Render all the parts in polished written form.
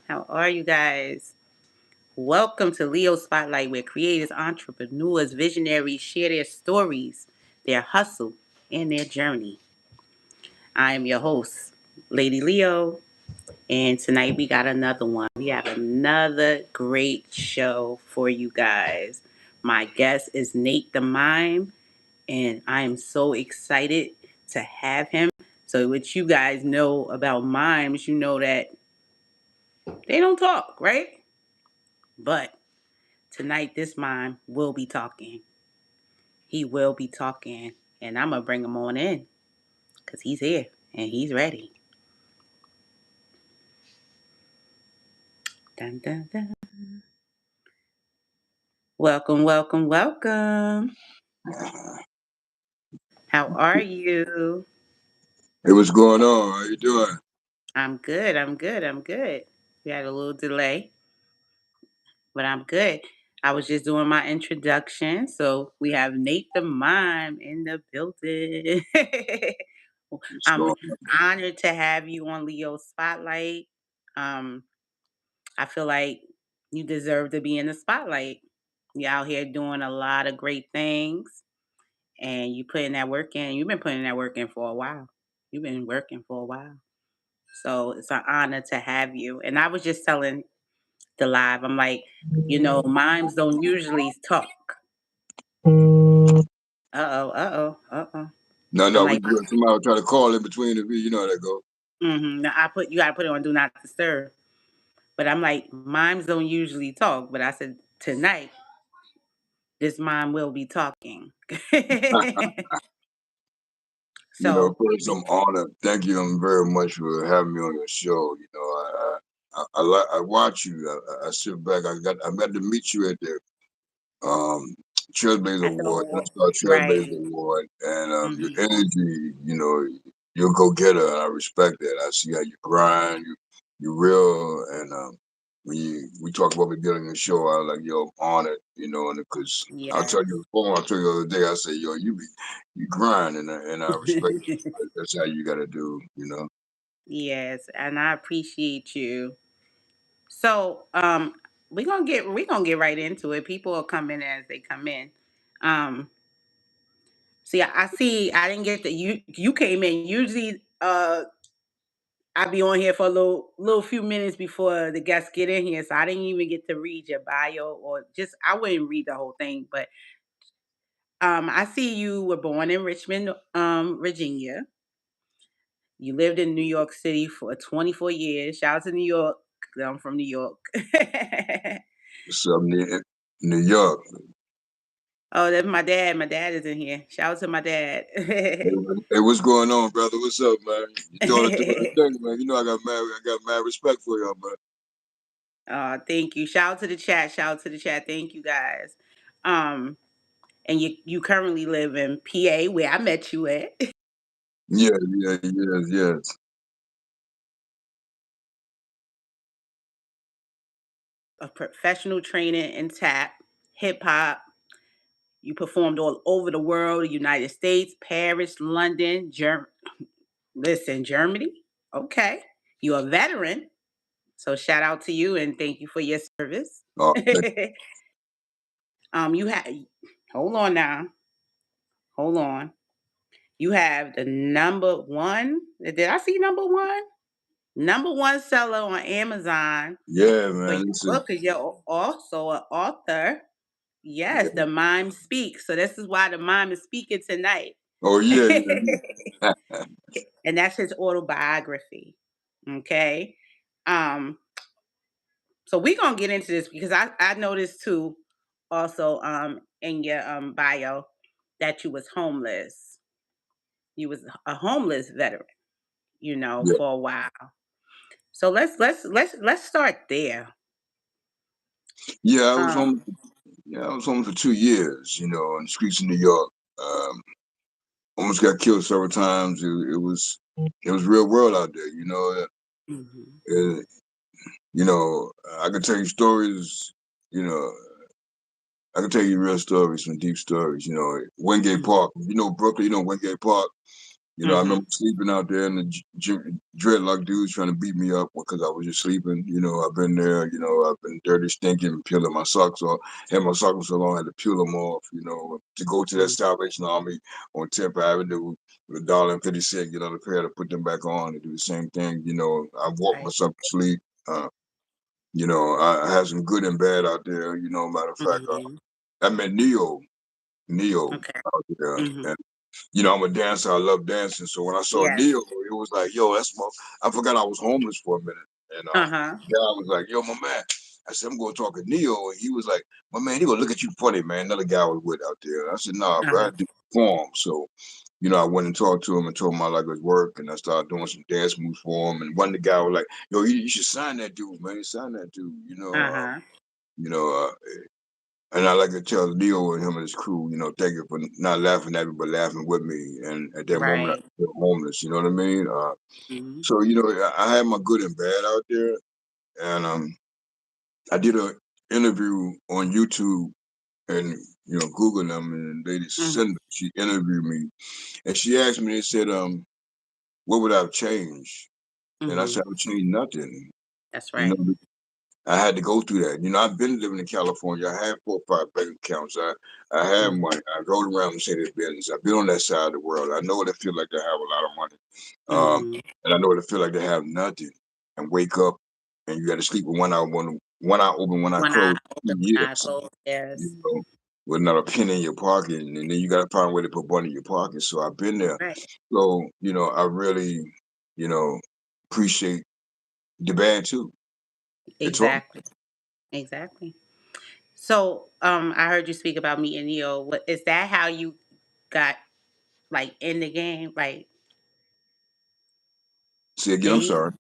How are you guys? Welcome to Leo Spotlight, where creators, entrepreneurs, visionaries share their stories, their hustle, and their journey. I am your host, Lady Leo, and tonight we got another one. We have another great show for you guys. My guest is Nate the Mime, and I am so excited to have him. So, what you guys know about mimes, you know that they don't talk, right? But tonight, this mime will be talking. He will be talking, and I'm going to bring him on in because he's here and he's ready. Dun, dun, dun. Welcome, welcome, welcome. How are you? Hey, what's going on? How you doing? I'm good, I'm good, I'm good. We had a little delay, but I'm good. I was just doing my introduction. So we have Nate the Mime in the building. What's I'm going honored to have you on Leo Spotlight. Um, I feel like you deserve to be in the spotlight. You're out here doing a lot of great things and you putting that work in. You've been putting that work in for a while. You've been working for a while. So it's an honor to have you. And I was just telling the live, I'm like, mimes don't usually talk. Uh oh. No, I'm no, we like, good. Somebody try to call in between the you know how that go. Now you gotta put it on do not disturb. But I'm like, mimes don't usually talk. But I said tonight, this mime will be talking. So, First I'm honored. Thank you very much for having me on your show. I watch you. I sit back. I got to meet you at the um Trailblazer at the Award, award, Star right? Trailblazer Award, and your Hmm. energy. You'll go getter, and I respect that. I see how you grind. You real, and we talked about beginning the show. I was like, yo, I'm honored, and because I'll Yes. tell you the phone. I'll tell you the other day. I say, yo, you grind, and I respect you. That's how you got to do. Yes, and I appreciate you. So, we're gonna get right into it. People will come in as they come in. Um, See, I see. I didn't get the you came in. Usually, I be on here for a little few minutes before the guests get in here, so I didn't even get to read your bio or just I wouldn't read the whole thing. But I see you were born in Richmond, Virginia. You lived in New York City for 24 years. Shout out to New York. I'm from New York. So I'm in New York. Oh, that's my dad. My dad is in here. Shout out to my dad. Hey, what's going on, brother? What's up, man? You doing the thing, man? I got mad respect for y'all, man. Thank you. Shout out to the chat. Shout out to the chat. Thank you guys. Um, and you currently live in PA, where I met you at. Yeah, yeah, yes, yes. A professional trainer in tap, hip hop. You performed all over the world, the United States, Paris, London, Germany. Okay. You're a veteran. So shout out to you and thank you for your service. Oh, You have hold on now. Hold on. You have the number one. Did I see number one? Number one seller on Amazon yeah, for man. your Listen. book because you're also an author. Yes, Yeah. the mime speaks. So this is why the mime is speaking tonight. Oh, yeah, yeah. And that's his autobiography. Okay. Um, so we're gonna get into this because I noticed too also in your bio that you was homeless. You was a homeless veteran, Yeah, for a while. So let's start there. yeah. I was Um, home. Yeah, I was home for 2 years. On the streets of New York. Almost got killed several times. It was real world out there. mhm. Uh, I could tell you stories. You know, I can tell you real stories, some deep stories. Wingate Mhm. Park. Brooklyn. Wingate Park. I Mhm. remember sleeping out there and dreadlock dudes trying to beat me up because I was just sleeping. I've been there. I've been dirty, stinking, peeling my socks off. Had my socks so long, I had to peel them off. To go to that Mhm. Salvation Army on 10th Avenue with $1.50, get on the pair to put them back on and do the same thing. I walked Right. myself to sleep. I had some good and bad out there. Matter of fact, Mhm. I met Neo Okay. out there, Mhm. and I'm a dancer. I love dancing. So when I saw Yes. Neo, it was like, yo, that's my. I forgot I was homeless for a minute, and Uh-huh. yeah, I was like, yo, my man. I said, I'm going to talk to Neo, and he was like, my man, he gonna look at you funny, man. Another guy was with out there. I said, nah, bro, I Uh-huh. do perform. So, I went and talked to him and told him I like his work, and I started doing some dance moves for him. And one of the guy was like, yo, you should sign that dude, man. Sign that dude. Uh-huh. You know, and I like to tell Leo and him and his crew, thank you for not laughing at me, but laughing with me. And at that moment, Right. I feel homeless. You know what I mean? Mhm. So I had my good and bad out there, and I did a interview on YouTube and Google them, and Lady Mhm. Cindy, she interviewed me, and she asked me, they said, what would I have changed? And I Mhm. said, I would change nothing. That's You know, right. I had to go through that. I've been living in California. I had 4 or 5 bank accounts. I had Mhm. money. I rode around Mercedes Benz. I've been on that side of the world. I know what it feels like to have a lot of money. Mhm. And I know what it feels like to have nothing and wake up and you got to sleep with one eye open, one eye One eye closed for open, 2 one eye years. closed. You Yes. know, with not a penny in your pocket, and then you got to find a way to put money in your pocket. So I've been there. Right. So I really, you know, appreciate the bad too. It's all. Exactly. Exactly. So, I heard you speak about meeting Neo. What is that? How you got like in the game? Like, See again. did I'm he? sorry.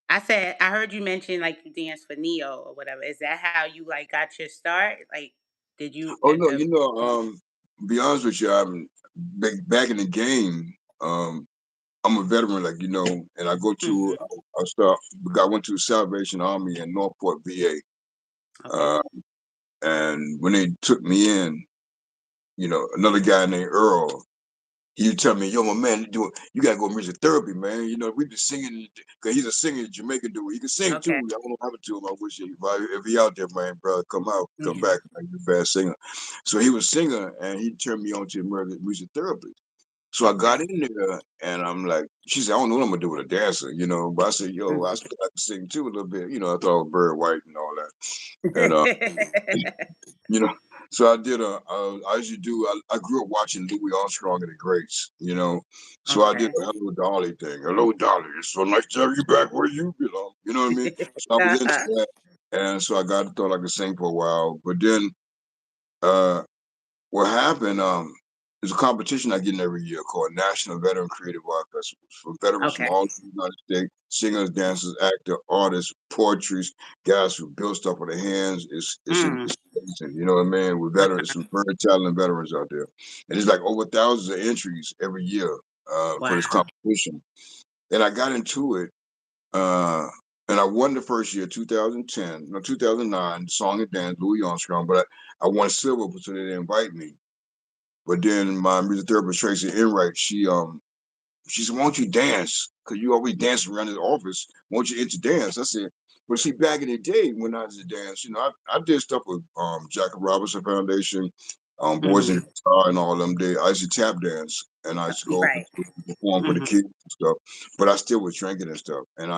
I said I heard you mention like you danced for Neo or whatever. Is that how you like got your start? Like, did you Oh at no, the? be honest with you, I'm back in the game. I'm a veteran, like and I go to Mhm. I start. I went to Salvation Army in Northport, VA, Okay. uh, and when they took me in, another guy named Earl. He would tell me, "Yo, my man, you gotta go music therapy, man. We been singing because he's a singer, Jamaican dude. He can sing too. Okay. I don't have it to him. I wish if he out there, man, brother, come Yeah. back. Like, you a fast singer." So he was singer, and he turned me on to music therapy. So I got Okay. in there, and I'm like, she said, "I don't know what I'm gonna do with a dancer, But I said, "Yo, I Mhm. still like to sing too a little bit, I thought I was very white and all that, and you know. So I did I usually do. I grew up watching Louis Armstrong and the Greats, So I did Okay. a Hello Dolly thing. Hello Dolly, it's so nice to have you back where you belong. You know what I mean? So I was into Uh-huh. that, and so thought I could sing for a while, but then uh, what happened? There's a competition I get in every year called National Veteran Creative Art Festivals for veterans from Okay. all over the United States, singers, dancers, actors, artists, poetry, guys who build stuff with their hands. Mm. It's amazing, you know what I mean? With veterans, Uh-huh. some very talented veterans out there. And it's like over thousands of entries every year for this Wow. competition. And I got into it, uh, and I won the first year, 2010, no, 2009, song and dance, Louis Armstrong, but I won silver, so they didn't invite me. But then my music therapist Tracy Enright, she said, "Why don't you dance? Cause you always dance around his office. Why don't you into dance?" I said, "But see, back in the day when I was a dance, I did stuff with Jackie Robinson Foundation, Boys in the Hmm. Guitar, and all them. I used to tap dance, and I used to go Right. perform for the Hmm. kids and stuff. But I still was drinking and stuff. And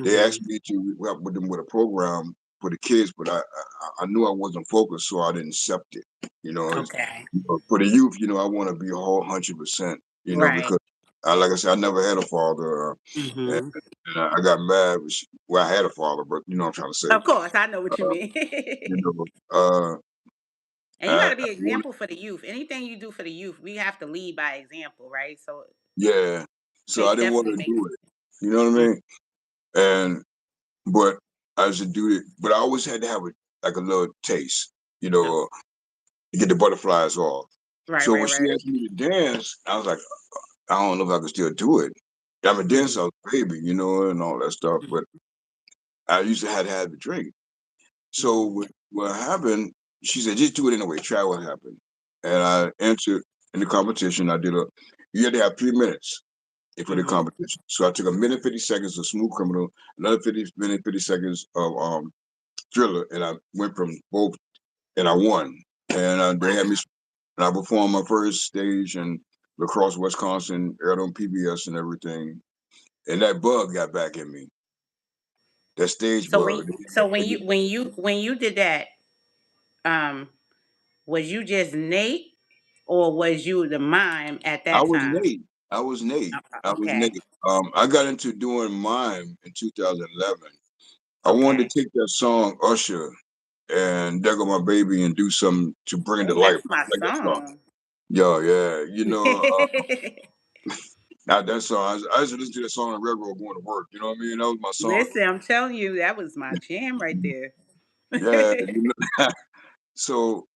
they asked Hmm. me to help with them with a program for the kids, but I knew I wasn't focused, so I didn't accept it. Okay. For the youth, I want to be a whole 100%. Right. Because like I said, I never had a father, and, Hmm. I got mad. Well, I had a father, but you know what I'm trying to say. Of course, I know what you Uh, mean. you know, uh, And you got I to be wanted, example for the youth. Anything you do for the youth, we have to lead by example, right? So yeah. So I didn't want definitely to makes. do it. You know what I Mm. mean? And but I should do it. But I always had to have like a little taste, Okay. to get the butterflies off. Right, So right, when she right. asked me to dance, I was like, I don't know if I can still do it. I'm a Hmm. dancer, I was a baby, and all that stuff. But I used to have a drink. So Hmm. what happened? She said, just do it anyway. Try what happened. And I entered in the competition. You had to have 3 minutes. for the competition. So I took a minute 50 seconds of Smooth Criminal, another 50 seconds of Thriller, and I went from both, and I won. And they had me, Wow. and I performed my first stage in La Crosse, Wisconsin, aired on PBS and everything. And that bug got back in me, that stage So when bug. so when you did that, um, was you just Nate or was you the mime at I that was time? Nate. I was Nate. I was Okay. Nate. I got into doing mime in 2011. I wanted Okay. to take that song Usher and "There Go My Baby" and do something to bring it to Oh, life. that's my I like that song. song. Yeah, yeah. Now that song, I used to listen to that song on the railroad going to work. You know what I mean? That was my song. Listen, I'm telling you, that was my jam right there. Yeah. So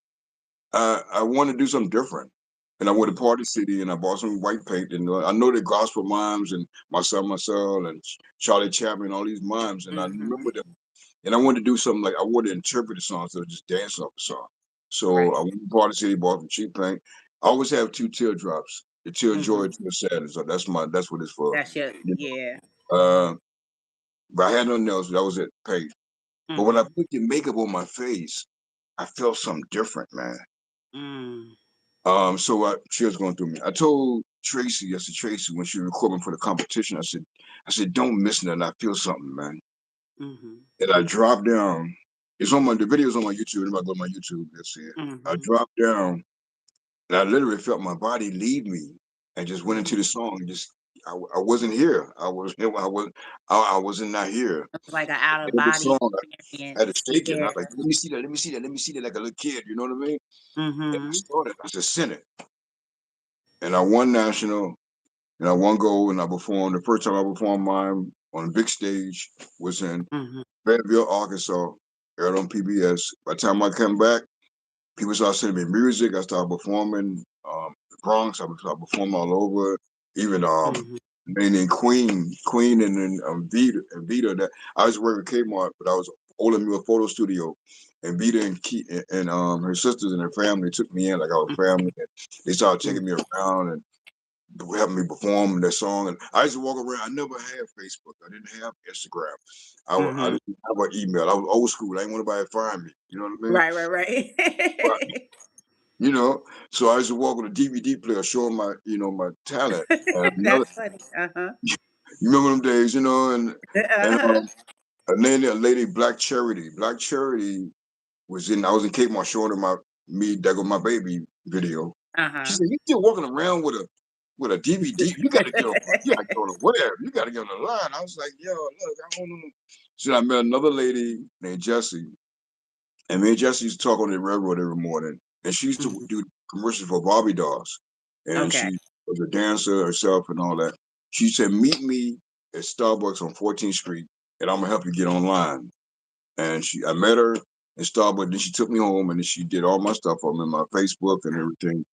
I want to do something different. And I went to Party City and I bought some white paint. And I know the gospel mimes and Marcel and Charlie Chaplin, all these mimes. And I Hmm. remember them. And I wanted to do something like I wanted to interpret the song instead of just dancing off the song. So I Right. went to Party City, bought some cheap paint. I always have two teardrops, the tear of joy Hmm. and tear of sadness. So that's what it's for. That's your You yeah. know? But I had nothing else. That was it, paint. But when I Hmm. put the makeup on my face, I felt something different, man. Mm. So she was going through me. I told Tracy, I said, Tracy, when she recorded me for the competition, I said, don't miss nothing. I feel something, man. Hmm. And I dropped down. The video's on my YouTube. Anybody go to my YouTube, they'll see it. I Hmm. dropped down and I literally felt my body leave me and just went into Hmm. the song. And just, I wasn't here. I wasn't not here. It's like an out of Every body song, I had to experience. shake it. And I Yeah. was like, let me see that. Let me see that. Let me see that like a little kid. You know what I mean? And I Hmm. started. I just sent it. And I won national. And I won gold, and I performed. The first time I performed mine on a big stage was in Hmm. Fayetteville, Arkansas, aired on PBS. By the time I came back, people started sending me music. I started performing the Bronx. I started performing all over. Even Hmm. named Queen, and then Vita. That I was working with Kmart, but I was holding me a photo studio. And Vita and her sisters and her family took me in like our family. And they started taking me around and having me perform that song. And I used to walk around. I never had Facebook. I didn't have Instagram. I Hmm. didn't have an email. I was old school. I didn't want nobody to find me. You know what I mean? Right, right, But, right. you know, so I used to walk with a DVD player showing my talent. And That's funny. Uh-huh. you remember them days, and Uh-huh. a lady, Black Charity. Black Charity I was in Cape Moss showing her me, That Go My Baby video. She Uh-huh. said, "You still walking around with a DVD? You got to get on. You got to get on the web. You got to get on the line." I was like, "Yo, look, I don't know." So I met another lady named Jessie, and me and Jessie used to talk on the railroad every morning, and she used to Mhm. do commercials for Barbie dolls, and Okay. she was a dancer herself and all that. She said, "Meet me at Starbucks on 14th Street, and I'm gonna help you get online." And I met her in Starbucks. Then she took me home, and then she did all my stuff on me, my Facebook and everything.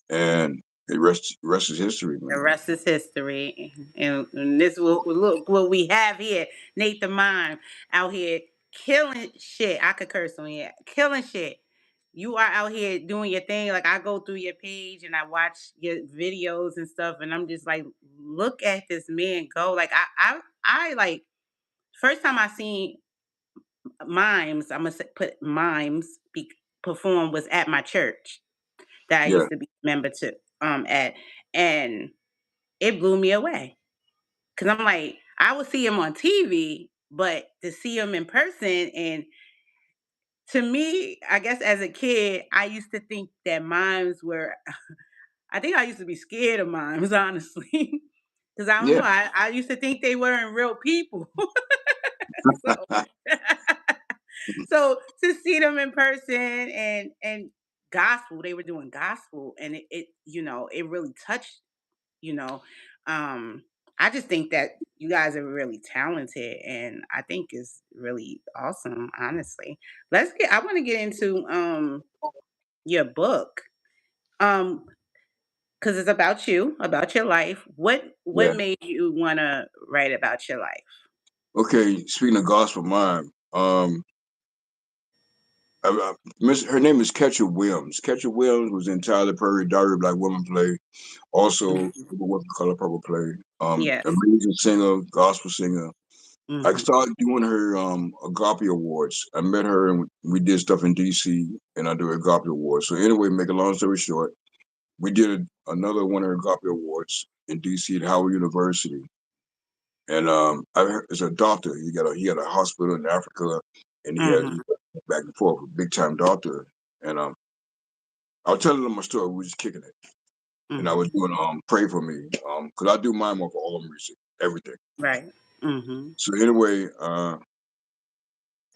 And rest is history, The man. rest is history. And this will look what we have here. Nate the Mime out here killing shit. I could curse on here. Killing shit. You are out here doing your thing. Like I go through your page and I watch your videos and stuff, and I'm just like, look at this man go. Like I like first time I seen mimes. I'm gonna put mimes perform was at my church that I Yeah, used to be a member to at, and it blew me away. Cause I'm like, I would see him on TV, but to see him in person, and to me, I guess as a kid, I used to think that mimes were. I think I used to be scared of mimes, honestly, because I don't know. yeah, I used to think they weren't real people. So, so to see them in person and gospel, they were doing gospel, and it it really touched you know um I just think that you guys are really talented, and I think it's really awesome, honestly. I want to get into your book, um because it's about your life. What yeah. made you want to write about your life? Okay, speaking of gospel mime, Her name is Ketcher Williams. Ketcher Williams was in Tyler Perry, Diary of Black Woman play. Also, What Color Purple play. Yes. Amazing singer, gospel singer. I Mm-hmm. started doing her Agape Awards. I met her and we did stuff in DC, and I do Agape Awards. So anyway, make a long story short, we did another one of her Agape Awards in DC at Howard University. And as a doctor, he had a hospital in Africa, and he Mm-hmm. back and forth, a big time doctor. And I was telling them my story. We were just kicking it, and I Mm-hmm. was doing pray for me because I do mime off all music, everything. Right. Mm-hmm. So anyway,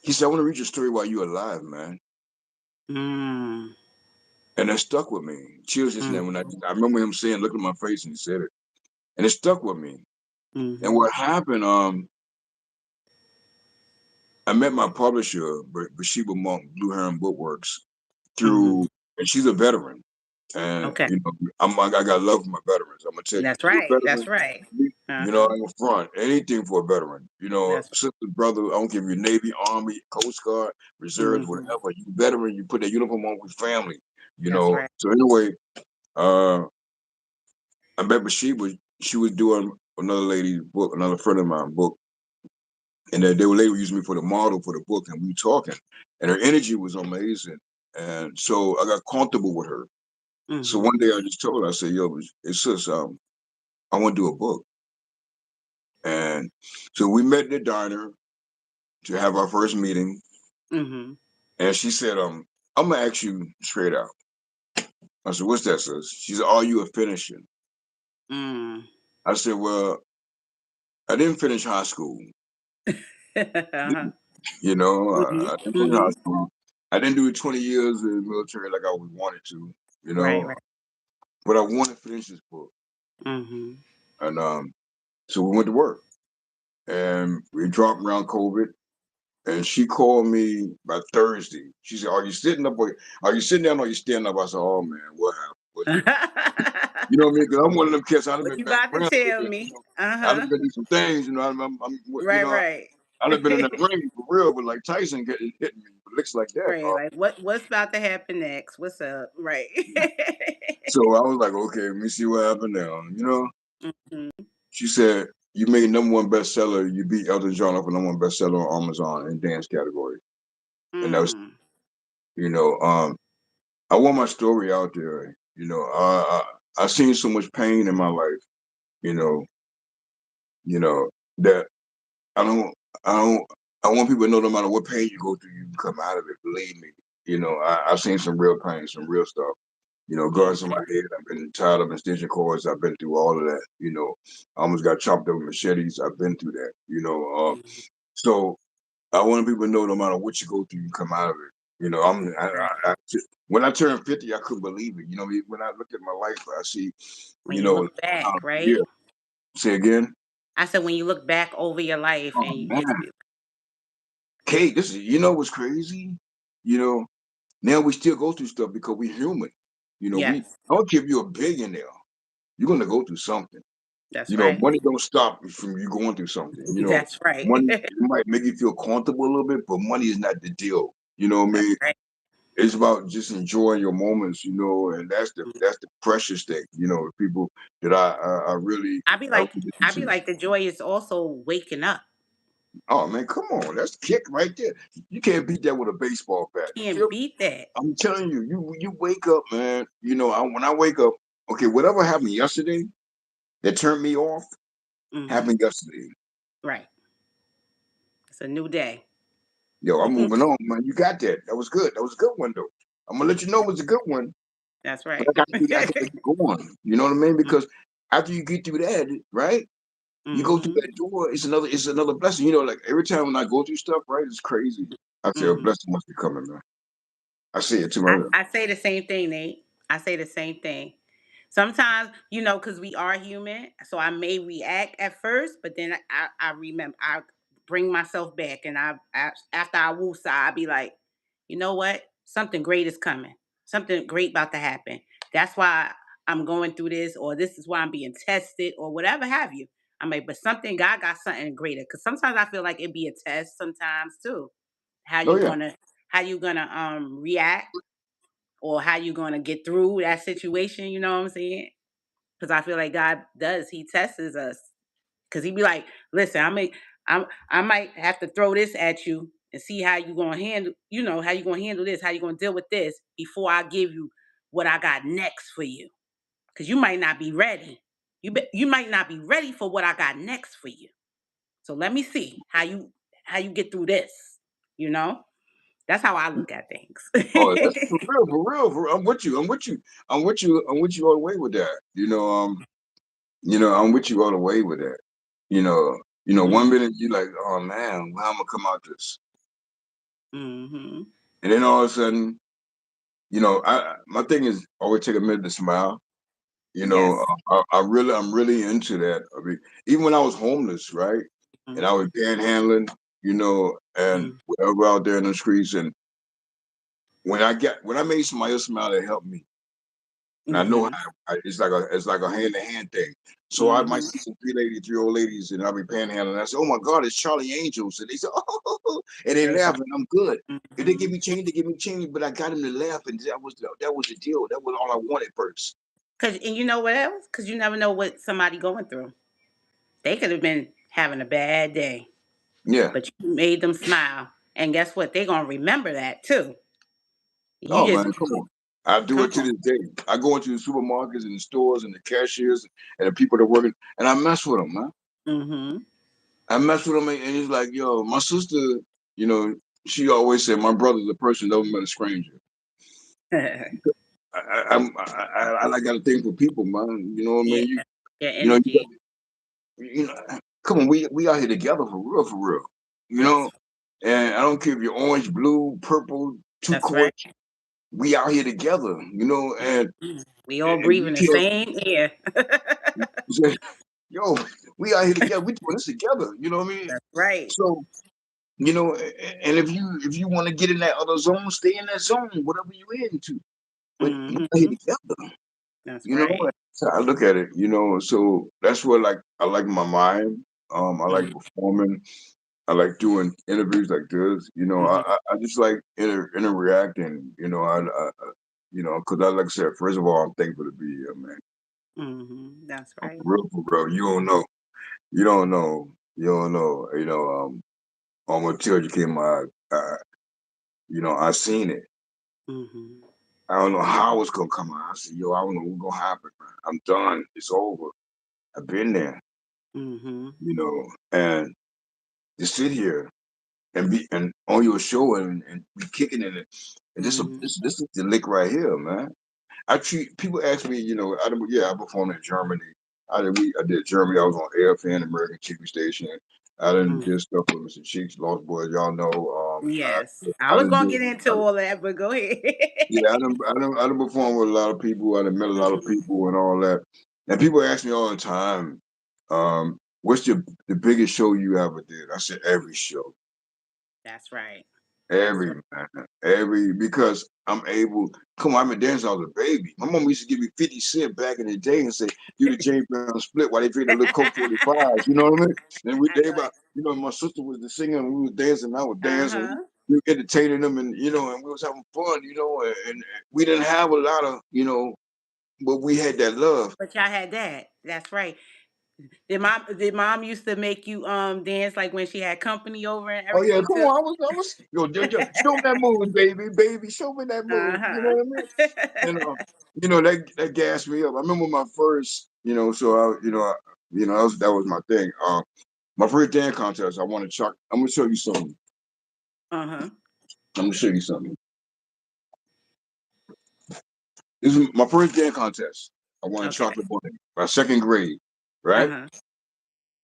he said, "I want to read your story while you're alive, man." Mm-hmm. And that stuck with me. Chills just now when Mm-hmm. I remember him saying, "Look at my face," and he said it, and it stuck with me. And Mm-hmm. what happened? I met my publisher, Bathsheba Monk, Blue Heron Bookworks, Mm-hmm. through, and she's a veteran. And Okay. I got love for my veterans. I'm gonna tell you, That's you're a right. That's veteran. right. I Uh-huh. am front anything for a veteran. That's Sister, brother, I don't care if you're Navy, Army, Coast Guard, Reserves, mm-hmm. whatever. You veteran, you put that uniform on with family. That's right. So anyway, uh, I met Bathsheba. She was doing another lady's book, another friend of mine book, and they were later using me for the model for the book, and we were talking, and her energy was amazing, and so I got comfortable with her. So Mm-hmm. one day I just told her, I said, "Yo, it's just I want to do a book," and so we met in the diner to have our first meeting, Mm-hmm. and she said, I'm gonna ask you straight out." I said, "What's that, sis?" She said, "Are you a finisher?" Mm. I said, "Well, I didn't finish high school. Uh-huh. I Mm-hmm. didn't finish high Mm-hmm. school. I didn't do 20 years in the military like I always wanted to, you Right, know, right. but I want to finish this book." Mm-hmm. And so we went to work, and we dropped around COVID. And she called me by Thursday. She said, are you sitting down or are you standing up?" I said, "Oh man, what happened? What you You know what I mean? Because I'm one of them kids. I've What been you back about to around a little tell bit. me? I've Uh-huh. been do some things. Right, right. I've been in that ring for real, but like Tyson getting hitting me with licks like that. Right, like what's about to happen next? What's up? Right. So I was like, okay, let me see what happened now. Mm-hmm. She said, "You made number one bestseller. You beat Elton John up for number one bestseller on Amazon in dance category." And that was, Mm. you know, I want my story out there. I've seen so much pain in my life. You know, that I don't, I don't, I want people to know no matter what pain you go through, you can come out of it. Believe me. I've seen some real pain, some real stuff. Yeah. Guns in my head. I've been tied up in stitching cords. I've been through all of that. I almost got chopped up with machetes. I've been through that. Mhm. So I want people to know no matter what you go through, you come out of it. Right. When I turned 50, I couldn't believe it. When I look at my life, I see, When you look how, back, yeah. right? Say again. I said when you look back over your life Oh and it's man, Kate, what's crazy? You know, now we still go through stuff because we're human. yes, I don't care if you're a billionaire, you're gonna go through something. that's right. Money don't stop you from you going through something. That's right. Money it might make you feel comfortable a little bit, but money is not the deal. You know what I That's mean? right. It's about just enjoying your moments, and that's the precious thing. People that I really I really listen I be to. like the joy is also waking up. Oh man, come on, that's the kick right there. You can't beat that with a baseball bat. Can't beat that. I'm telling you, you wake up, man. When I wake up, okay, whatever happened yesterday that turned me off Hmm. happened yesterday. Right. It's a new day. Yo, I'm moving on, man. You got that. That was good. That was a good one, though. I'm gonna let you know it was a good one, That's but right. I gotta keep going. You know what I mean? Because after you get through that, right? You go through Hmm. that door. It's another blessing. Like every time when I go through stuff, right? It's crazy. I say a Hmm. blessing must be coming, man. I say it to I, myself. I say the same thing, Nate. I say the same thing. Sometimes, because we are human, so I may react at first, but then I remember, I bring myself back, and after I woosah, I be like, you know what? Something great is coming. Something great about to happen. That's why I'm going through this, or this is why I'm being tested, or whatever have you. I'm like, but God got something greater. Because sometimes I feel like it be a test sometimes too. How Oh you yeah. gonna you gonna react, or how you gonna get through that situation. You know what I'm saying? Because I feel like God does. He tests us. Because he be like, listen, I might have to throw this at you and see how you gonna handle. You know how you gonna handle this. How you gonna deal with this before I give you what I got next for you. Because you might not be ready. You might not be ready for what I got next for you. So let me see how you get through this. You know, that's how I look at Oh, that's things. for real, for real. I'm with you. I'm with you. I'm with you. I'm with you all the way with that. I'm with you all the way with that. You know, one Mm, minute you like, oh man, how I'm gonna come out this, mm-hmm. and then all of a sudden, my thing is always take a minute to smile. Yes. I'm really into that. I mean, even when I was homeless, right, and I was panhandling, and Mm-hmm. whatever out there in the streets, and when I made somebody else smile, it helped me. And I know Mm-hmm. it's like a hand to hand thing. So I might Mm-hmm. see some 3 old ladies, and I'll be panhandling. And I say, "Oh my God, it's Charlie Angels," and they say, "Oh," and they That's laugh, right. and I'm good. If they Mm-hmm. give me change, they give me change, but I got them to laugh, and that was the deal. That was all I wanted first. And you know what else? Because you never know what somebody going through. They could have been having a bad day, Yeah. but you made them smile. And guess what? They're gonna remember that too. You Oh man, just come on. I do come it to on. this day. I go into the supermarkets and the stores and the cashiers and the people that working, and I mess with them, man. Mm-hmm. I mess with them, and he's like, yo, my sister, you know, she always said, my brother's a person never met a stranger. I got a thing for people, man. You know what I Yeah. mean? Your You know, energy. you know, come on, we out here together for real. You That's know, and I don't care if you're orange, blue, purple, two that's right. court. We out here together, and Mhm. We all we breathing the can't same air. say, yo, we out here together. We doing this together. You know what I mean? That's right. So, and if you want to get in that other zone, stay in that zone, whatever you into. But we out here Mm-hmm. together. That's You know, right. so I look at it, so that's what like I like my mind. I like Mm-hmm. performing. I like doing interviews like this. I just like interacting. Because like I said, first of all, I'm thankful to be here, man. Mm-hmm. That's I'm right. for real. You don't know. You don't know. You don't know. I'm gonna tell you, Kim. I seen it. Mm-hmm. I don't know how it's gonna come out. I said, yo, I don't know what's gonna happen, man. I'm done. It's over. I've been there. Mm-hmm. And to sit here and be and on your show and be kicking in it. And Mm-hmm. this is the lick right here, man. I treat people ask me, I performed in Germany. I did Germany. I was on AFN American TV station. I didn't Mm-hmm. did stuff with Mr. Cheeks, Lost Boys. Y'all know. Yes. I I was didn't gonna do. get into all that, but go ahead. Yeah, I done performed with a lot of people. I done met a lot of people and all that. And people ask me all the time, what's the biggest show you ever did? I said every show. That's right. That's Every right. man, every because I'm able. Come on, I've been dancing. I was a baby. My mom used to give me 50 cents back in the day and say, "Do the James Brown split while they feed the little Coke 45s." You know what I mean? And we I they know about, it. my sister was the singer and we was dancing. I was dancing. Uh-huh. We were entertaining them, and and we was having fun. And we didn't have a lot of but we had that love. But y'all had that. That's right. Did mom used to make you dance like when she had company over and Oh yeah, everything come too? on. Yo, show me that move, baby, show me that move. You know Uh-huh. what I mean? And that gassed me up. I remember my first, so that was my thing. My first dance contest, I won a chocolate. I'm gonna show you something. Uh-huh. I'm gonna show you something. This is my first dance contest. I won a Okay. chocolate bunny, my second grade, right? Uh-huh.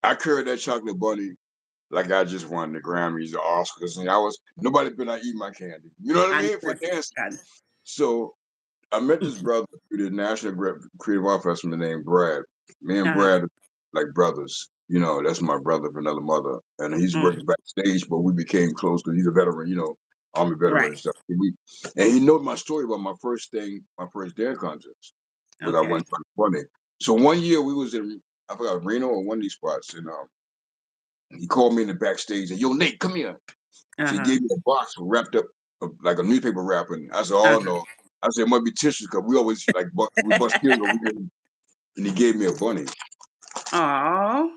I carried that chocolate bunny like I just won the Grammys or Oscars, and nobody better not eat my candy. You know what I I know mean? For that's dancing. got it. So I met this brother through the National Creative Art Festival named Brad. Me and Uh-huh. Brad like brothers. That's my brother from another mother, and he's working Mhm. backstage. But we became close because he's a veteran, Army veteran and Right. stuff. And he knows my story about my first thing, my first dance contest, was I Okay. went funny. So one year we was in, I forgot, Reno or one of these spots, and he called me in the backstage and, yo, Nate, come here. So he Uh-huh. gave me a box wrapped up. like a newspaper rapper. And I said, oh Uh-huh. no. I said it might be tissues because we always like we bust steals over here. And he gave me a bunny. Aw.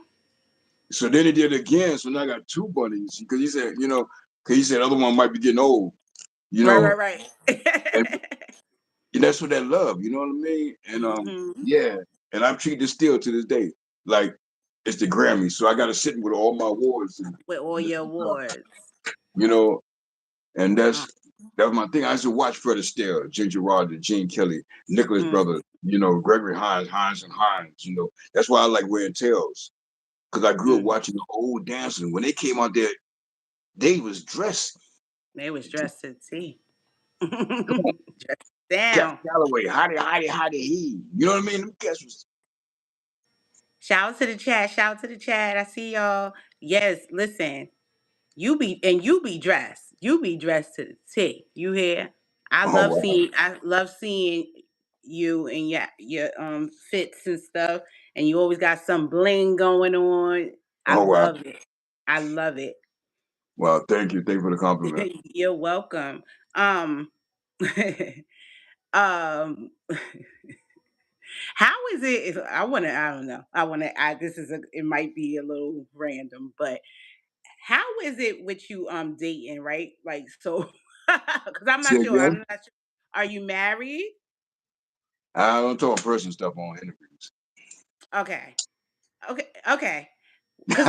So then he did it again. So now I got two bunnies because he said, because he said the other one might be getting old, you Right, know, right, and, right. and that's what that love, you know what I mean? And Hmm. yeah, and I treat this still to this day like it's the Grammy. So I got to sit with all my awards With all and your stuff, awards. you know, and Oh. that was my thing. I used to watch Fred Astaire, Ginger Rogers, Gene Kelly, Nicholas Mm. Brothers, Gregory Hines and Hines. That's why I like wearing tails because I grew up Hmm. watching the old dancers. When they came out there, they was dressed. They was Come dressed to T. on, Dressed Cap down. Calloway, howdy he. You know what I mean? Them cats was. Shout out to the chat. Shout out to the chat. I see y'all. Yes, listen. You be dressed. You be dressed to the T. You hear? Oh wow, I love seeing you and your fits and stuff. And you always got some bling going on. I oh wow. love it. I love it. Well, thank you for the compliment. You're welcome. Um um how is it if I don't know. I this is it might be a little random, but how is it with you dating, right? Like so because I'm Say not sure. again. I'm not sure. Are you married? I don't talk person stuff on interviews. Okay. Okay. Okay. Cause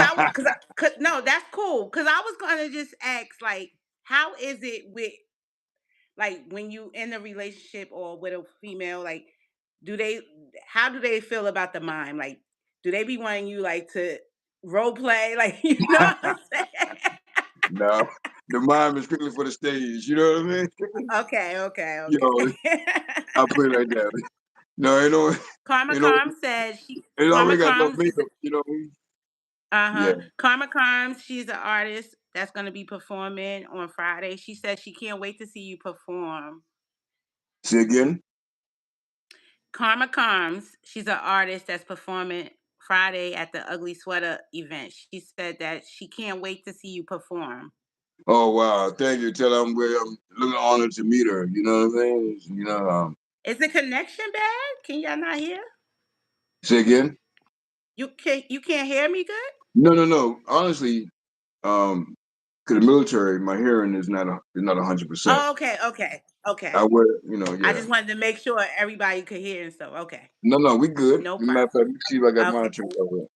no, that's cool. Cause I was gonna just ask, like, how is it with like when you in a relationship or with a female, like, do they how do they feel about the mime? Like, do they be wanting you like to role play? Like, you know what I'm saying? No, the mime is strictly for the stage. You know what I mean? Okay, okay, You know, okay. I put it like that. No, Karma you know, Carm said she it Karma already got enough Carms is makeup. You know what I mean? Yeah. uh-huh. Karma Carms, she's an artist that's gonna be performing on Friday. She said she can't wait to see you perform. Say again. Karma Carms, she's an artist that's performing Friday at the Ugly Sweater event. She said that she can't wait to see you perform. Oh wow, thank you. Tell her I'm looking honored to meet her. You know what I mean? Is the connection bad? Can y'all not hear? Say again. You can't hear me good? No, no, no. Honestly, um, cause the military, my hearing is not 100%. Oh, okay, okay, I okay. wear, I yeah. just wanted to make sure everybody could hear and stuff. Okay. No, no, we good. No Matter of problem. fact, let me see if I got Okay. monitoring over.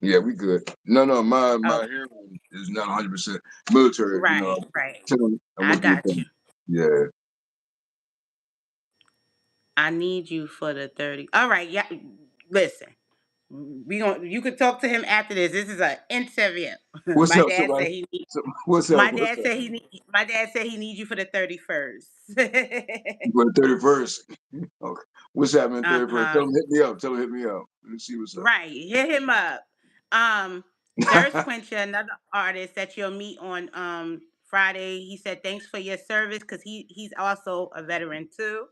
Yeah, we good. No, no, my Okay. hearing is not 100% military. Right, right. I I went through got you. some. Yeah. I need you for the 30. All right, yeah. Listen. You could talk to him after this. This is an interview. What's my up, dad somebody? said he need What's up? my What's dad up? said he needs you for the 31st. You go to 31st. Okay. What's happening 31st? Tell Uh-huh. him hit me up. Tell him hit me up. Let me see what's up. Right. Hit him up. Thirst Quencher, another artist that you'll meet on Friday. He said thanks for your service because he's also a veteran too.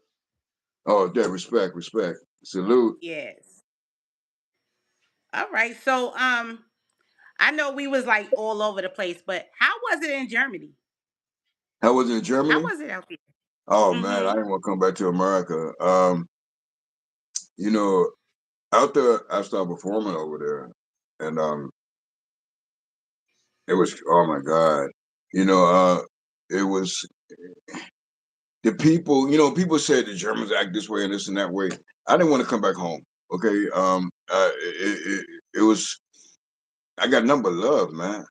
Oh, yeah, respect, respect. Salute. Yes. All right. So I know we was like all over the place, but how was it in Germany? How was it in How Germany? was it out there? Oh man, I Mm-hmm. didn't want to come back to America. You know, out there I started performing over there. And it was, oh my God. You know, it was the people, people said the Germans act this way and this and that way. I didn't want to come back home. Okay. It was, I got number love, man.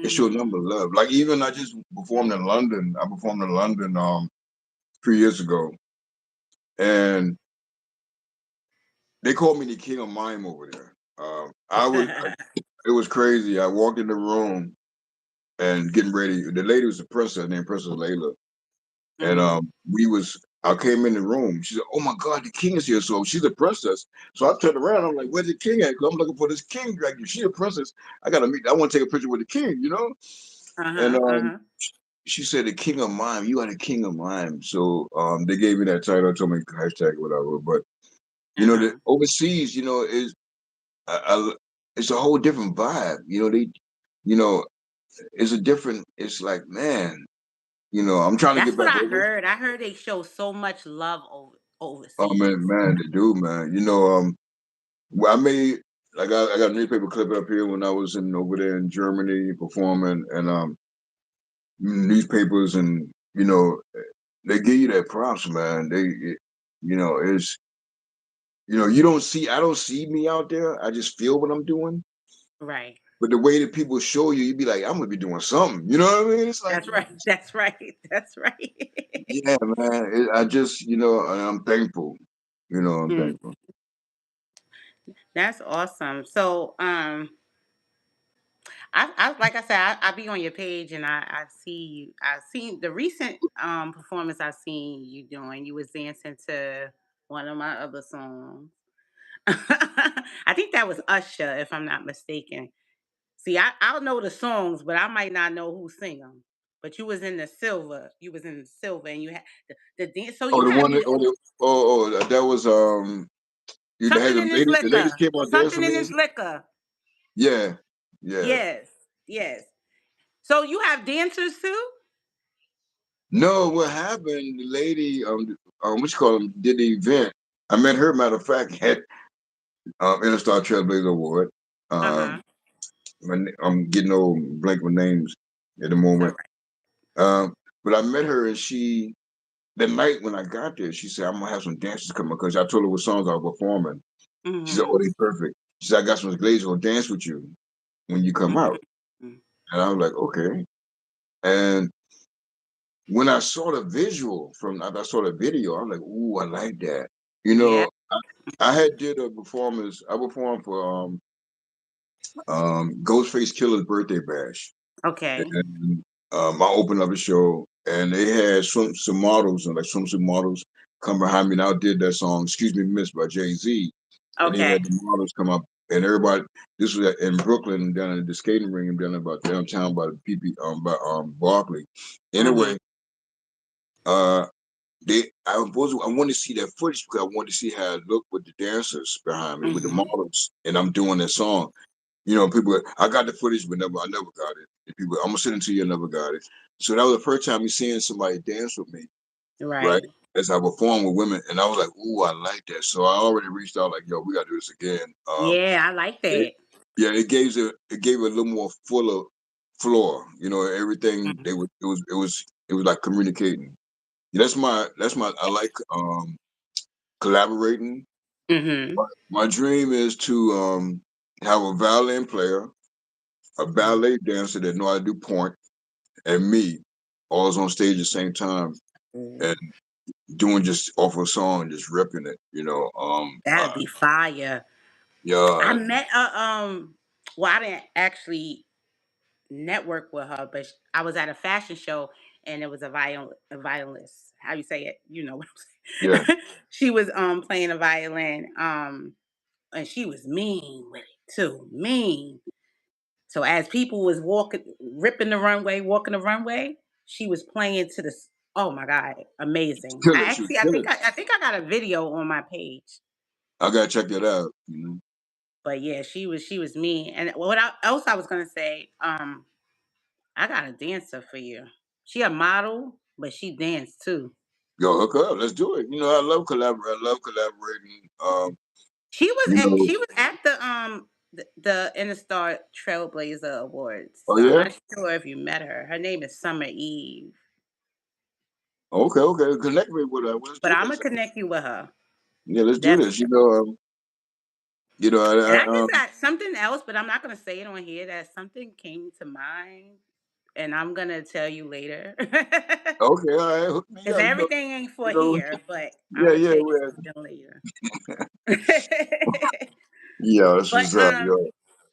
It showed number Mm-hmm. love. Like even I just performed in London. I performed in London 3 years ago. And they called me the king of mime over there. It was crazy. I walked in the room and getting ready. The lady was a princess named Princess Layla. And Mm-hmm. I came in the room. She said, "Oh my God, the king is here." So she's a princess. So I turned around. I'm like, "Where's the king at?" 'Cause I'm looking for this king. Like, if she's a princess, I gotta meet. I want to take a picture with the king. And Uh-huh. Uh-huh. she said, "The king of mime. You are the king of mime." So they gave me that title. Told me hashtag whatever. But the Uh-huh. overseas, is I, it's a whole different vibe. You know, it's a different. It's like, man. I'm trying to That's get what back I over. heard. I heard they show so much love Oh overseas. man, they do, man. Well, I made I got a newspaper clip up here when I was in over there in Germany performing, and newspapers, and they give you that props, man. It's you don't see I don't see me out there. I just feel what I'm doing. Right. But the way that people show you, you'd be like, I'm gonna be doing something. You know what I mean? It's like, That's right. That's right. That's right. yeah, man. I just, and I'm thankful. I'm Mm, thankful. that's awesome. So, I like I said, I be on your page and I see you. I've seen the recent performance I've seen you doing. You was dancing to one of my other songs. I think that was Usher, if I'm not mistaken. See, I'll know the songs, but I might not know who sing them. But you was in the silver. You was in the silver, and you had the dance. So Oh, you the have one that, music. that was you had Something in this the ladies liquor. came out dancing Something with in me. this liquor. Yeah, yeah. Yes, yes. So you have dancers too? No, what happened? The lady, what you call them, did the event. I met her, matter of fact, at Interstar Trailblazer Award. Um, Uh-huh. I'm getting old, blank with names at the It's all moment. right. Um, but I met her, and that night when I got there, she said, I'm gonna have some dancers coming because I told her what songs I was performing. She said, oh, Mm-hmm. they perfect. She said, I got some ladies who'll dance with you when you come out. Mm-hmm. And I was like, okay. And when I saw the visual I saw the video, I'm like, ooh, I like that. Yeah. I had did a performance. I performed for Ghostface Killer's birthday bash, Okay. and I opened up a show, and they had some models and like swimsuit models come behind me, and I did that song "Excuse Me, Miss" by Jay-Z, and they Okay. had the models come up, and everybody. This was in Brooklyn, down at the skating ring, down about downtown by the PP, by Barclay. Mm-hmm. Anyway, I wanted to see that footage because I wanted to see how it looked with the dancers behind me, with the Mm-hmm. models, and I'm doing that song. People, I got the footage, but I never got it. And people, I'm gonna send it to you. I never got it. So that was the first time you seeing somebody dance with me, right? Right. As I perform with women, and I was like, "Ooh, I like that." So I already reached out, like, "Yo, we gotta do this again." Yeah, I like It, that. yeah, it gave it a little more fuller floor. Everything Mm-hmm. it was like communicating. That's my I like collaborating. Mm-hmm. My dream is to have a violin player, a ballet dancer that know how to do point, and me, all on stage at the same time, Mm-hmm. and doing just off a song, just ripping it. That'd be fire. I Yeah, met well, I didn't actually network with her, but I was at a fashion show and it was a violinist. How you say it? You know what I'm yeah. saying. She was playing a violin. And she was mean with it too. Mean. So as people was walking the runway, she was playing to the oh my God, amazing. Kill I it, she was actually killing. I think I got a video on my page. I gotta check that out. But yeah, she was mean. And else I was gonna say, I got a dancer for you. She a model, but she danced too. Yo, hook up. Let's do it. I love collaborating. I love collaborating. She was at the Interstar Trailblazer Awards. Oh So I'm yeah. not sure if you met her. Her name is Summer Eve. Okay, okay. Connect me with her. Let's But do I'm gonna this. connect you with her. Yeah, let's do this. Definitely. And I just got something else, but I'm not gonna say it on here. That something came to mind, and I'm gonna tell you later. Okay, all right. Hook me Because up. everything ain't You for know. here, but I'm Yeah, gonna yeah, tell you yeah. something later. Yeah, this but was yo.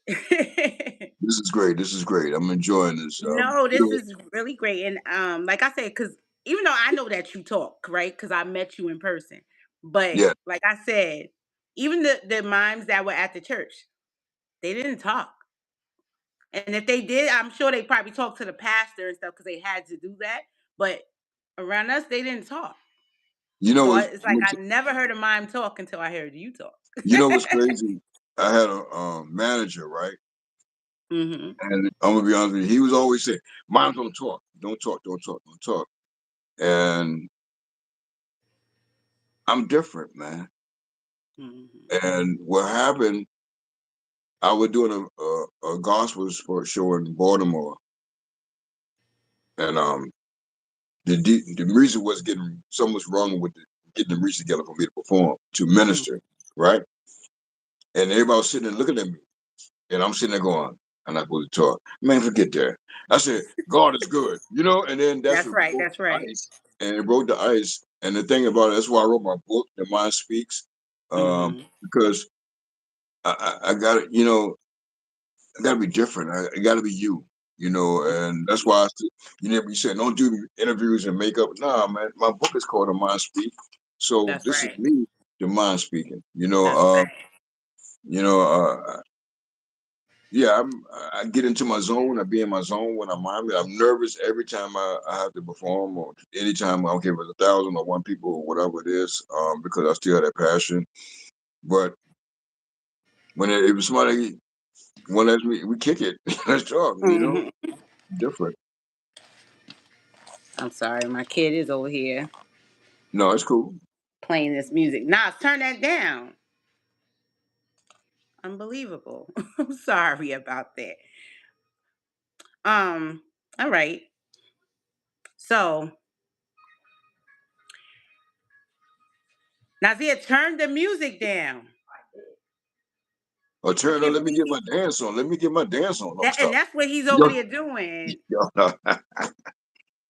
This is great. This is great. I'm enjoying this. no, this is really great, and like I said, because even though I know that you talk, right? Because I met you in person, but Yeah, like I said, even the mimes that were at the church, they didn't talk. And if they did, I'm sure they probably talked to the pastor and stuff because they had to do that. But around us, they didn't talk. you know So what's it's like I never heard a mime talk until I heard you talk. you know what's crazy? I had a manager, right? Mm-hmm. And I'm gonna be honest with you, he was always saying, "Mom, don't talk, don't talk, don't talk, don't talk." And I'm different, man. Mm-hmm. And what happened? I was doing a gospel sport show in Baltimore, and the music was getting so much wrong with getting the music together for me to perform to minister, right? And everybody was sitting there looking at me, and I'm sitting there going, "I'm not supposed to talk, man. Forget that." I said, "God is good, you know." And then that's That's what right. broke That's the right. ice, and it broke the ice. And the thing about it, that's why I wrote my book, The Mind Speaks, Mm-hmm. because I got to, I got to be different. I got to be you, and that's why you said don't do interviews and makeup. Nah, man, my book is called The Mind Speak. So That's this is right. me, the mind speaking. That's right. You know, yeah, I get into my zone. I be in my zone when I'm nervous every time I have to perform, or anytime I don't care if it's 1,000 or one people or whatever it is, because I still have that passion. But when it was somebody one lets me, we kick it. Let's talk. Mm-hmm. Different. I'm sorry, my kid is over here No, it's cool. playing this music. Nah, turn that down. Unbelievable. I'm sorry about that. All right. So Nazia, turn the music down. Oh, I Turner, can't let me believe get my dance on. Let me get my dance on. No, that, and stop. that's what he's over Yo, there doing. yo, no,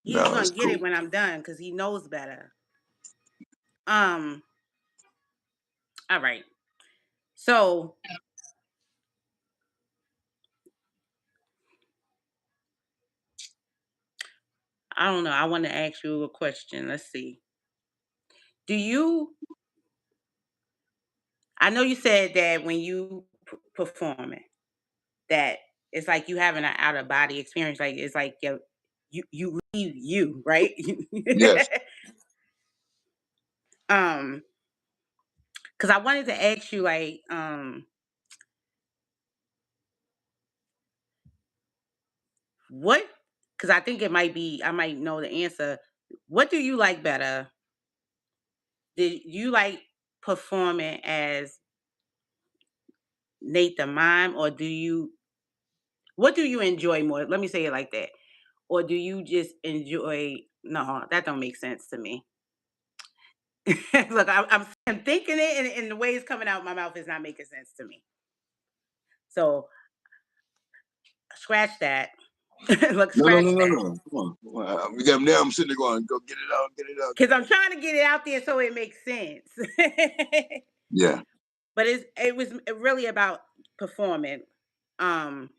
He's no, gonna it's get it cool. when I'm done because he knows better. Um, all right. So I don't know. I want to ask you a question. Let's see. Do you? I know you said that when you performing, that it's like you having an out of body experience. Like it's like you leave you right. Yes. um, because I wanted to ask you like what? Because I think it might be. I might know the answer. What do you like better? Did you like performing as Nate the Mime, or do you? What do you enjoy more? Let me say it like that. Or do you just enjoy? No, that don't make sense to me. Look, I'm thinking it, and the way it's coming out my mouth is not making sense to me. So scratch that. Look, No, no, scratch no, no, that. no. Come on. Come on. We got now. I'm sitting there going, go get it out, get it out, get Because it I'm out. trying to get it out there so it makes sense. Yeah. But it was really about performing. Um,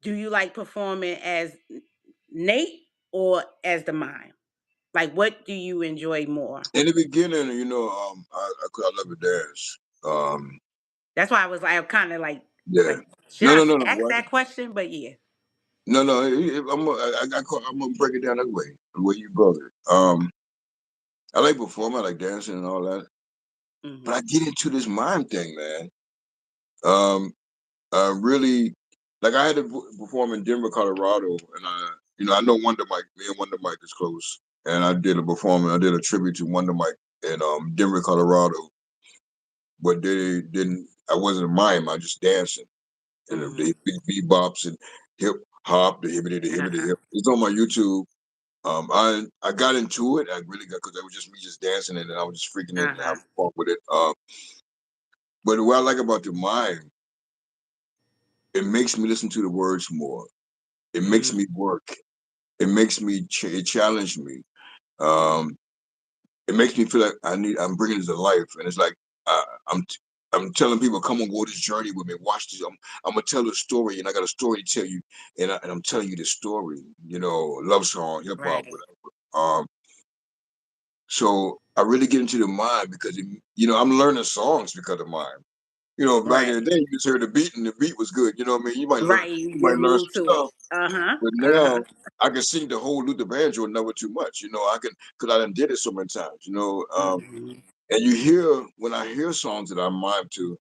do you like performing as Nate or as the mime? Like, what do you enjoy more? In the beginning, I love to dance. Um, That's why I was like, kind of yeah. like, should No, I no, no, no. ask What? that question? But yeah. No, no. I'm gonna break it down that way. The way you brought it. I like performing, I like dancing and all that. But I Hmm. get into this mime thing, man. Um, really, like I had to perform in Denver, Colorado, and I know Wonder Mike. Me and Wonder Mike is close, and I did a performance. I did a tribute to Wonder Mike in Denver, Colorado. But they didn't. I wasn't a mime. I just dancing and Hmm. the bebops and hip hop, the hippity, the hippity, Uh-huh. hip. It's on my YouTube. I got into it. I really got because it was just me just dancing and I was just freaking it and Uh-huh. having fun with it. But what I like about the mime, it makes me listen to the words more. It makes Mm-hmm. me work. It makes me it challenged me. Um, it makes me feel like I'm bringing it to life, and it's like uh, I'm I'm telling people, come on, go this journey with me. Watch this. I'm gonna tell a story, and I got a story to tell you, and I'm telling you this story. Love song, hip hop, Right. whatever. So I really get into the mind because I'm learning songs because of mine. Back in the Right. day, you just heard the beat and the beat was good. You know what I mean? Right. You You just might learn move some to it. stuff. Uh-huh. But Uh-huh. now I can sing the whole Luther Vandross never too much. I can because I done did it so many times. Hmm. And you hear when I hear songs that I mime to,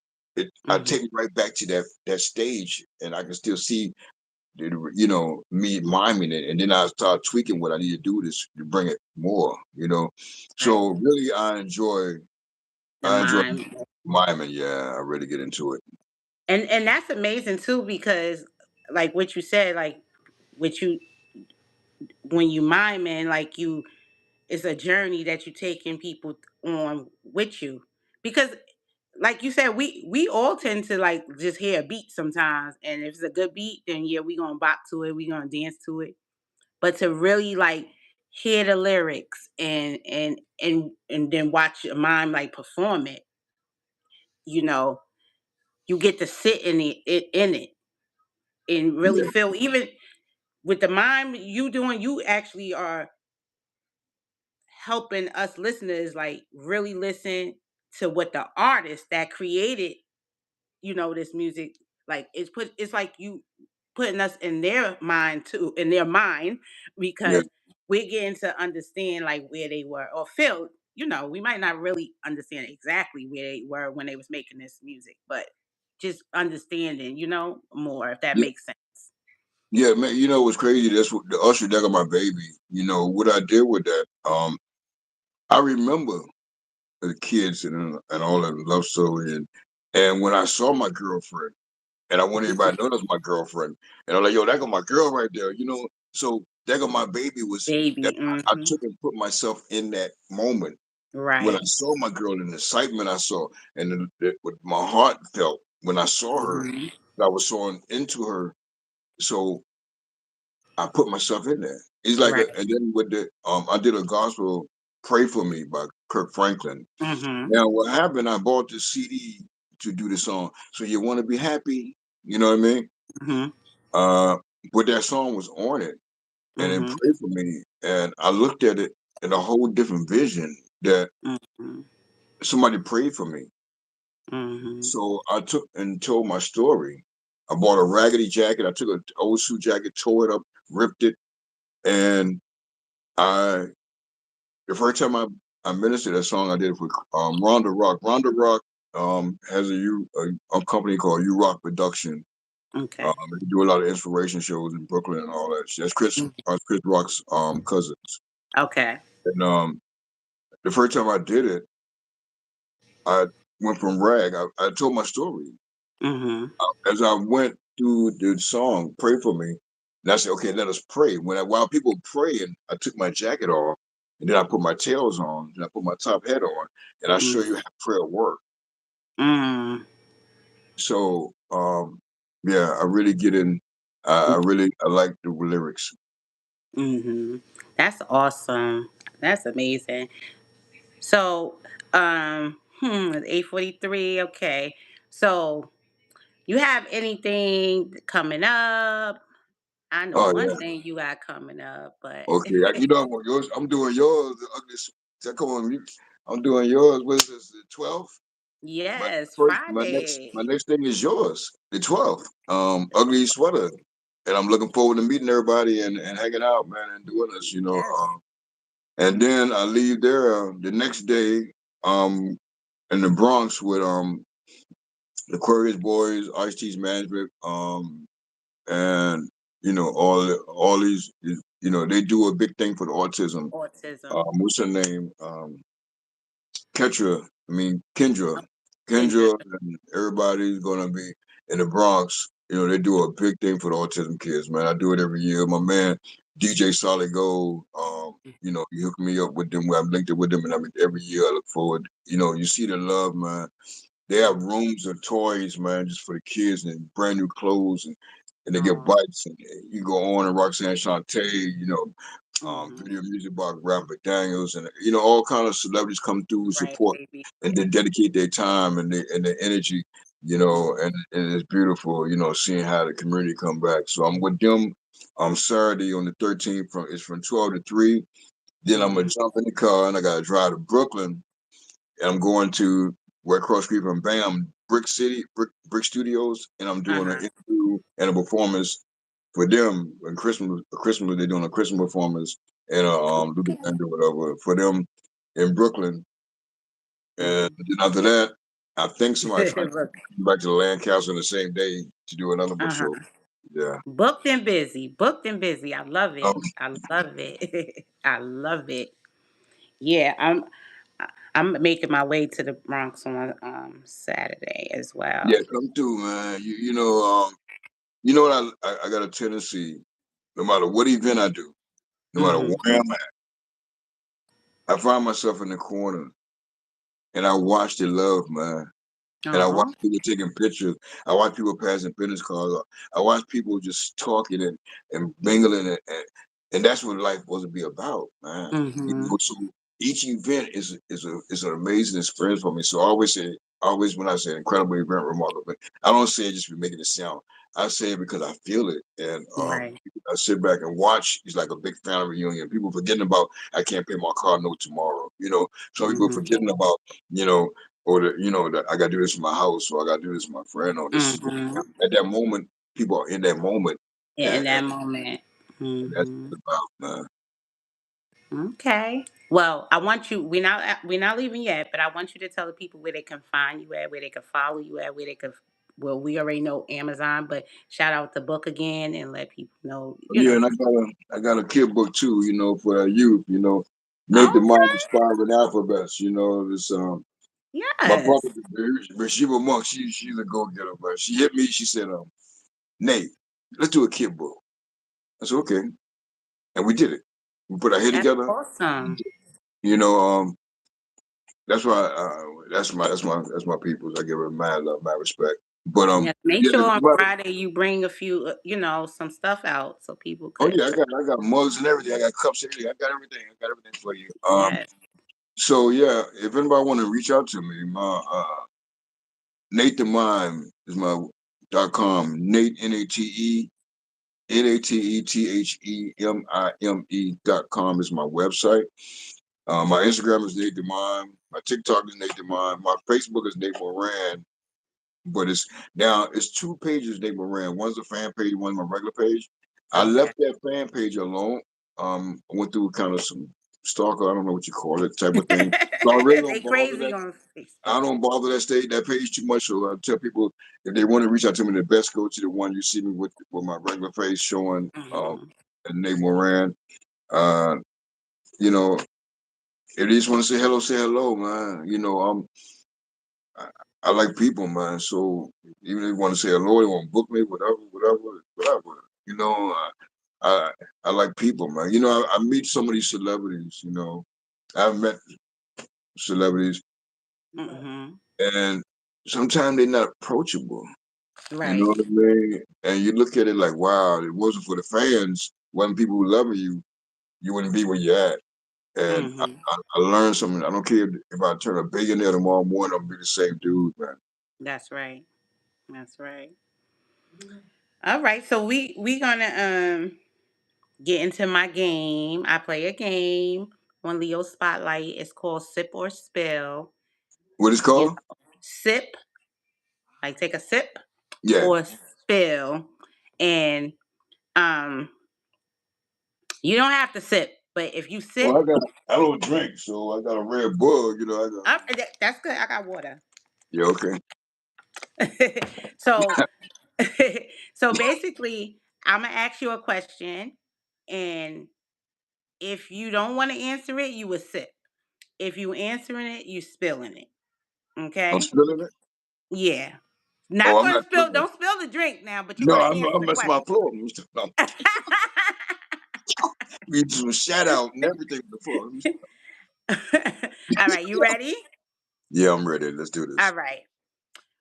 I Mhm. take me right back to that stage, and I can still see me miming it, and then I start tweaking what I need to do to bring it more. Right. So really, The I enjoy mime. miming. Yeah, I really get into it. And that's amazing too because like what you said, like what you when you miming, like you it's a journey that you taking people on with you. Because like you said, we all tend to like just hear a beat sometimes, and if it's a good beat, then yeah, we gonna bop to it, we gonna dance to it. But to really like hear the lyrics and then watch a mime like perform it, you know, you get to sit in it and really Yeah, feel. Even with the mime you doing, you actually are helping us listeners like really listen to what the artist that created, this music, like it's like you putting us in their mind too, in their mind, yeah, because we're getting to understand like where they were or feel, we might not really understand exactly where they were when they was making this music, but just understanding, more, if that yeah, makes sense. yeah, man. What's crazy? That's what the Usher "There Go My Baby." What I did with that. I remember the kids and all that love story, and when I saw my girlfriend. And I want everybody to know that's my girlfriend. And I'm like, yo, that got my girl right there. So that got my baby was that Baby. I took and put myself in that moment when I Right. saw my girl and the excitement I saw and what my heart felt when I saw her. Hmm. I was so into her. So I put myself in there. It's like, Right. and then with I did a gospel "Pray for Me" by Kirk Franklin. Hmm. Now, what happened? I bought the CD to do the song. So you want to be happy, you know what I mean? Hmm. Uh, but that song was on it, and it Hmm. prayed for me. And I looked at it in a whole different vision that Hmm. somebody prayed for me. Hmm. So I took and told my story. I bought a raggedy jacket. I took an old suit jacket, tore it up, ripped it, and I the first time I ministered that song, I did it for Rhonda Rock. Rhonda Rock has a company called U Rock Production. Okay. They do a lot of inspiration shows in Brooklyn and all that. That's Chris Rock's cousins. Okay. And the first time I did it, I went from rag. I told my story Hmm. as I went through the song. Pray for me. And I said, okay, let us pray. While people praying, I took my jacket off, and then I put my tails on, and I put my top hat on, and I show you how prayer works. Mm-hmm. So yeah, I really get in. I like the lyrics. Mm-hmm. That's awesome. That's amazing. So, 8:43. Okay. So, you have anything coming up? I know Oh one yeah. thing you got coming up, but Okay, I want yours. I'm doing yours. The ugly. Come on, I'm doing yours. What is this? The 12th. My yes, first, my Friday. next thing is yours. The 12th. Ugly sweater, and I'm looking forward to meeting everybody and hanging out, man, and doing this. Yes. And then I leave there the next day. In the Bronx with the Aquarius Boys, Ice T's management, and all these. They do a big thing for the autism. Autism. What's her name? Ketra, I mean Kendra, Kendra. Kendra, and everybody's gonna be in the Bronx. They do a big thing for the autism kids, man. I do it every year. My man DJ Solid Gold, he hooked me up with them. I'm linked up with them, and I mean every year I look forward. You see the love, man. They have rooms of toys, man, just for the kids and brand new clothes and they get Oh. bites and you go on and Roxanne Shante, Hmm. video music by Robert Daniels and all kind of celebrities come through Right, support baby. and they dedicate their time and their energy, and it's beautiful, seeing how the community come back. So I'm with them Saturday on the 13th from 12 to 3. Then I'm gonna Mm-hmm. jump in the car and I gotta drive to Brooklyn and I'm going to right across the street from BAM, Brick Studios, and I'm doing an Uh-huh. interview and a performance for them in Christmas they're doing a Christmas performance and a Luther Okay. Band or whatever for them in Brooklyn. And Mm-hmm. then after that, I think somebody trying to Look, come back to the land castle on the same day to do another book show. uh-huh. Yeah. Booked and busy. Booked and busy. I love Um, it. I love it. I love it. Yeah, I'm making my way to the Bronx on Saturday as yeah, well. come through, man. You know what? I got a tendency, no matter what event I do, no matter Mhm. where I'm at, I find myself in the corner and I watch the love, man. And I watch Oh. people taking pictures. I watch people passing business cards. I watch people just talking and mingling, and that's what life was to be about, man. Mhm. So each event is an amazing experience for me. So I always say, always when I say incredible event, remarkable, I don't say it just for making it sound. I say it because I feel it, and Right. I sit back and watch. It's like a big family reunion. People forgetting about I can't pay my car note tomorrow. Some people Mhm. forgetting about you know or that I gotta do this in my house, or I gotta do this with my friend, or this is Mhm. at that moment. People are in that moment, Yeah, in and that moment. that's Mhm. what it's about, man. Okay. Well, I want you. We're not leaving yet, but I want you to tell the people where they can find you at, where they can follow you at, where they can. Well, we already know Amazon, but shout out the book again and let people know. Yeah, and I got a kid book too, for youth, Nate the Mind Okay. Inspiring Alphabets, this my brother, Yes. Rashiva Monk, she's a go getter, but she hit me. She said, Nate, let's do a kid book. I said, okay, and we did it. We put our head That's together. awesome. You know, that's why that's my peoples. I give her mad love, mad respect. But Yes. Make yeah, sure on Friday you bring a few, some stuff out so people oh could yeah, I try. got I got mugs and everything. I got cups and everything. I got everything. I got everything for you. Yes. So yeah, if anybody want to reach out to me, my Nate the Mime is my .com. Nate NATENATETHEMIME.com is my website. My Instagram is Nate the Mime. My TikTok is Nate the Mime. My Facebook is Nate Moran. But it's two pages, Nate Moran. One's a fan page, one's my regular page. I Okay. left that fan page alone. I went through kind of some stalker, I don't know what you call it, type of thing. So I really They don't bother crazy that. on I Facebook. don't bother that page too much. So I tell people if they want to reach out to me, the best go to the one you see me with my regular face showing Hmm. and Nate Moran. Uh, you know, if they just want to say hello, man. I, I like people, man. So even if you want to say hello, they want to book me, whatever. You know, I I like people, man. I meet some of these celebrities. I've met celebrities, Hmm. and sometimes they're not approachable. You know Right. what I mean? And you look at it like, wow, it wasn't for the fans, wasn't people who love you, you wouldn't be where you're at. And Hmm. I learned something. I don't care if I turn a billionaire tomorrow morning, I'm gonna be the same dude, man. That's right. That's right. All right. So we gonna get into my game. I play a game on Leo Spotlight. It's called Sip or Spill. What it's You called? know, sip, like take a sip, Yeah. or spill. And um you don't have to sip, but if you Well, sip, I don't drink, so I got a Red Bull. that's good. I got water. Yeah, okay. So so basically, I'm gonna ask you a question, and if you don't want to answer it, you would sip. If you answering it, you spilling it. I'm Okay? spilling it. Yeah. Oh, Not I'm gonna not spill. spilling it. Don't spill the drink now, but you're No, gonna I'm answer the messing my question. floor. We do some shout out and everything with the floor. All right, you ready? Yeah, I'm ready. Let's do All this. right.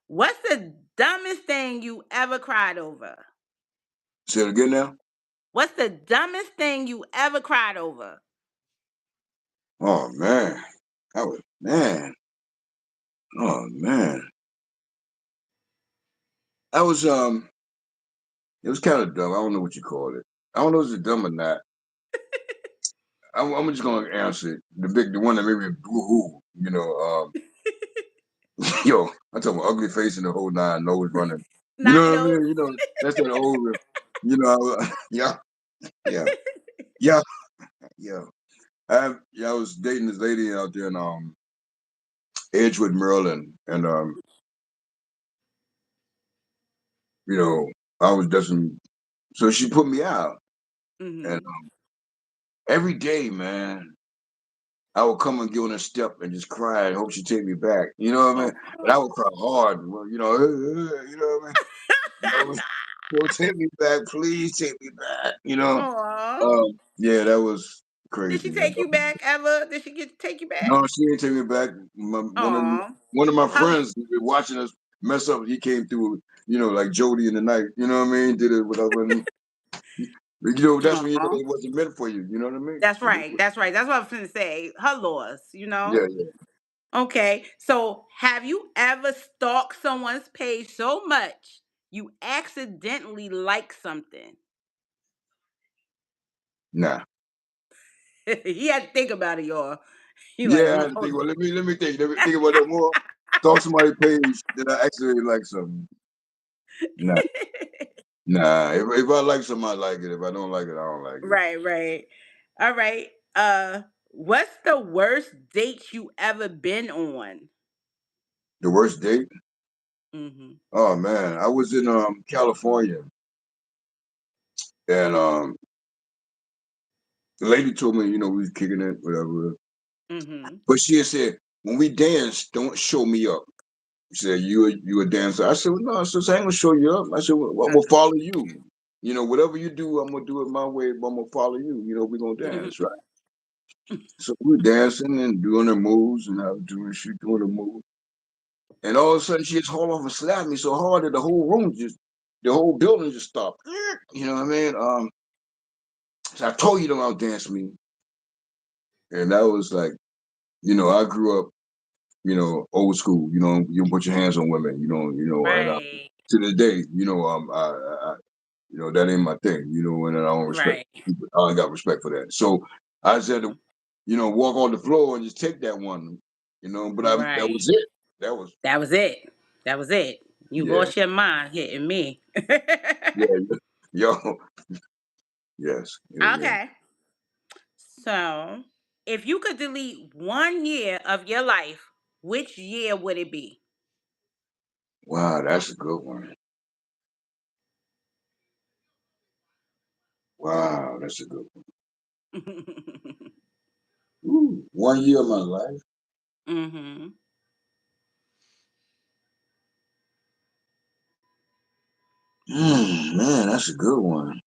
What's the dumbest thing you ever cried over? Say it again now. What's the dumbest thing you ever cried over? Oh man, that was man. Oh man, I was It was kind of dumb. I don't know what you call it. I don't know if it's dumb or not. I'm just gonna answer it. The one that made me boo hoo. Yo, I told my ugly face and the whole nine nose running. You Not know what I no. mean? That's that old, yeah, yeah, yeah, yeah. I was dating this lady out there in Edgewood, Maryland, and you know, I was destined. So she put me out, and Mhm. every day, man, I would come and get on a step and just cry and hope she take me back. You know what I mean? But I Aw. would cry hard. Well, you know what I mean? You know, "Yo, take me back, please take me back." You know? Aw. Yeah, that was Did she crazy, man. take you back ever? Did she get take you back? No, she didn't take me back. Aw. One of my How friends who been watching us mess up. He came through, like Jody in the night. You know what I mean? Did it without when that's when you know aw. it wasn't meant for you. You know what I mean? That's right. That's right. That's what I was gonna say. Her loss. Yeah, yeah. Okay. So have you ever stalked someone's page so much you accidentally like something? Nah. He had to think about it, y'all. He like, Yeah, I had to think hold about. on. Let me think about that more. Talk somebody page that I actually like something. Nah, nah. If I like something, I like it. If I don't like it, I don't like it. Right, right. All right. What's the worst date you ever been on? The worst date? Mm-hmm. Oh man, I was in California, and the lady told me, we was kicking it, whatever. Mm-hmm. But she had said, when we dance, don't show me up. She said, you a dancer. I said, well, no, sis, I ain't gonna show you up. I said, well, I'm gonna follow you. Whatever you do, I'm gonna do it my way, but I'm gonna follow you. We're gonna dance, right? So we're dancing and doing the moves, and I was doing she doing the moves. And all of a sudden she just hauled off and slapped me so hard that the whole building just stopped. You know what I mean? So I told you don't outdance me. And that was like, I grew up, old school, you don't put your hands on women, and Right, to this day, that ain't my thing, and I don't respect right, people. I ain't got respect for that. So I said to, walk on the floor and just take that one, but that right. was it. That was, That was it. That was it. You yeah, lost your mind hitting me. yeah, yo, yes, yeah. Okay. So, if you could delete 1 year of your life, which year would it be? Wow, that's a good one. Wow, that's a good one. Ooh, 1 year of my life. Mm-hmm. Man, that's a good one.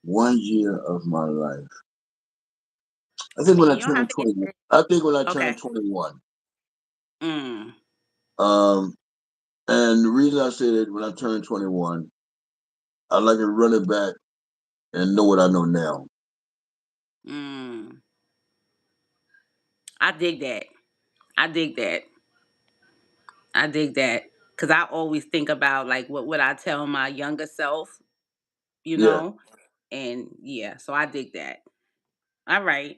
1 year of my life. I think when And I you don't have turned to get 20. it. I think when I Okay. turned 21. Mm. Um, and the reason I say that when I turned 21, I like to run it back and know what I know now. Mm. I dig that. I dig that. I dig that. Cause I always think about like what would I tell my younger self, you Yeah. know? And yeah, so I dig that. All right.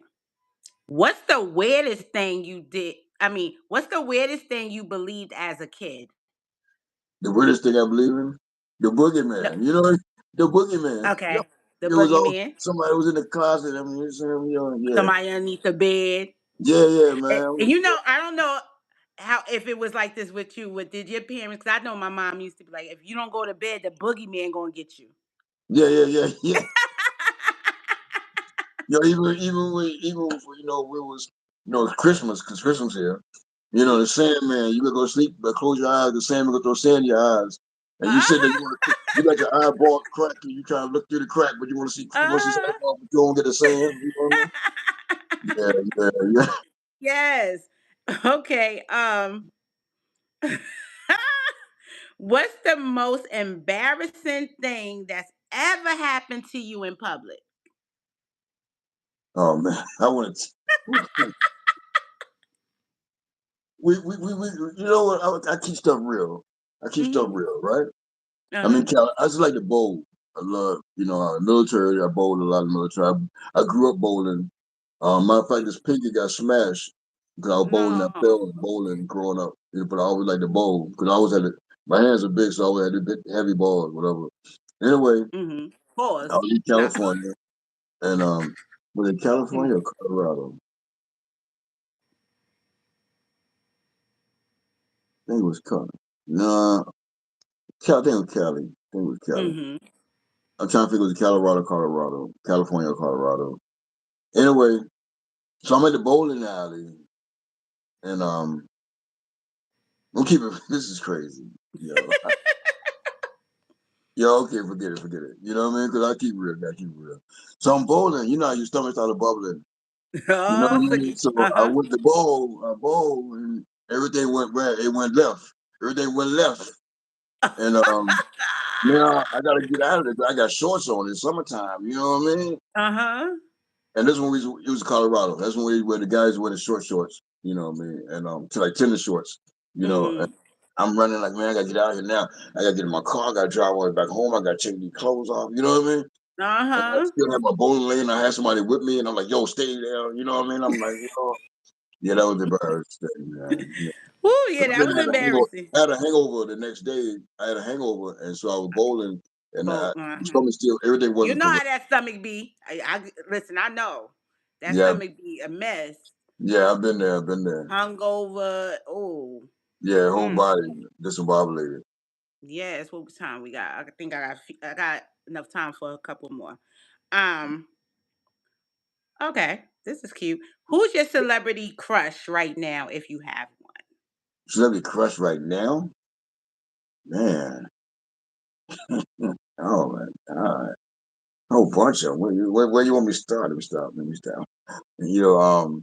What's the weirdest thing you did? I mean, what's the weirdest thing you believed as a kid? The weirdest thing I believe in, the No, boogeyman. The boogeyman. okay. The It was all boogeyman. somebody was in the closet. I mean, yeah, Somebody underneath the bed. yeah, And man. I don't know how if it was like this with you. What did your parents? Because I know my mom used to be like, if you don't go to bed, the boogeyman gonna get you. Yeah, yeah, yeah, yeah. It was Christmas because Christmas here. The Sandman. You gonna go sleep, but close your eyes. The Sandman gonna throw sand in your eyes, and you sit there. You got your eyeball cracked, and you try to look through the crack, but you want to see Santa uh, Claus, but you don't get the sand. You know what I mean? Yeah, yeah, yeah. yes. Okay. What's the most embarrassing thing that's ever happened to you in public? Oh man, I want to. We you know what? I keep stuff real. I keep stuff Hmm. real, right? I mean, Uh-huh. I just like to bowl. I love, military. I bowled a lot of military. I grew up bowling. Matter of fact, this pinky got smashed because I was bowling. I No. fell bowling growing up. But I always like to bowl because I always had my hands are big, so I always had the big heavy balls, whatever. Anyway, Hmm. I Pause. was in No. California, and was it California or Mhm. Colorado? I think it was Colorado. No, I think it was Cali. I think it was Cali. Mm-hmm. I'm trying to think it was Colorado, California, Colorado. Anyway, so I'm at the bowling alley, and I'm keeping. This is crazy, yo. Yo, okay, forget it, forget it. You know what I mean? Because I keep real, I keep real. So I'm bowling. You know, how your stomach started bubbling. You know Oh, what I look. mean? So I Uh-huh. went to bowl, and everything went right. It went left. Everything went left, and now I got to get out of it. I got shorts on. It's summertime. You know what I mean? Uh-huh. And this one it was Colorado. That's when where the guys wear the short shorts. You know what I mean? And to like tennis shorts. You know, and Mm-hmm. I'm running like, man, I gotta get out of here now. I gotta get in my car. I gotta drive all the way back home. I gotta take these clothes off. You know what I mean? And I Uh-huh. still have my bowling lane. I had somebody with me, and I'm like, yo, stay there. You know what I mean? I'm like, yeah, that was embarrassing, man. Yeah. Ooh, But yeah, that then was embarrassing. I had a hangover the next day. I had a hangover, and so I was bowling, and But my stomach still everything you wasn't know correct. how that stomach be. I listen, I know. That Yeah, stomach be a mess. yeah, I've been there. I've been there. Hungover. Oh. Yeah, whole Mm. body discombobulated. Yes, what time we got? I think I got enough time for a couple more. Um, okay. This is cute. Who's your celebrity crush right now if you have one? Celebrity crush right now, man. Oh my god, a whole bunch of them. Where you want me to start? Let me stop. Let me stop. You know,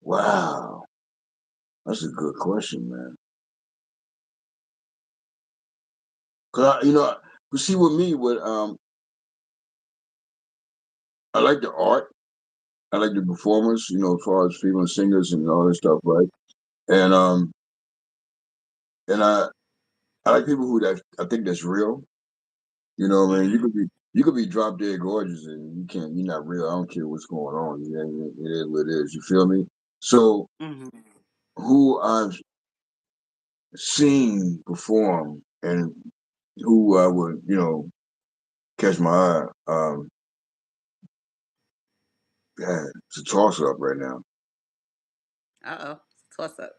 wow, that's a good question, man. Cause you see, with me, I like the art. I like the performance. You know, as far as female singers and all that stuff, right? And and I like people who that I think that's real. You know what I mean? Mm-hmm. You could be drop dead gorgeous and you're not real. I don't care what's going on. Yeah, it is what it is. You feel me? So Mm-hmm. who I've seen perform and who I would, catch my eye, yeah, it's a toss up right now. Uh-oh. Toss up.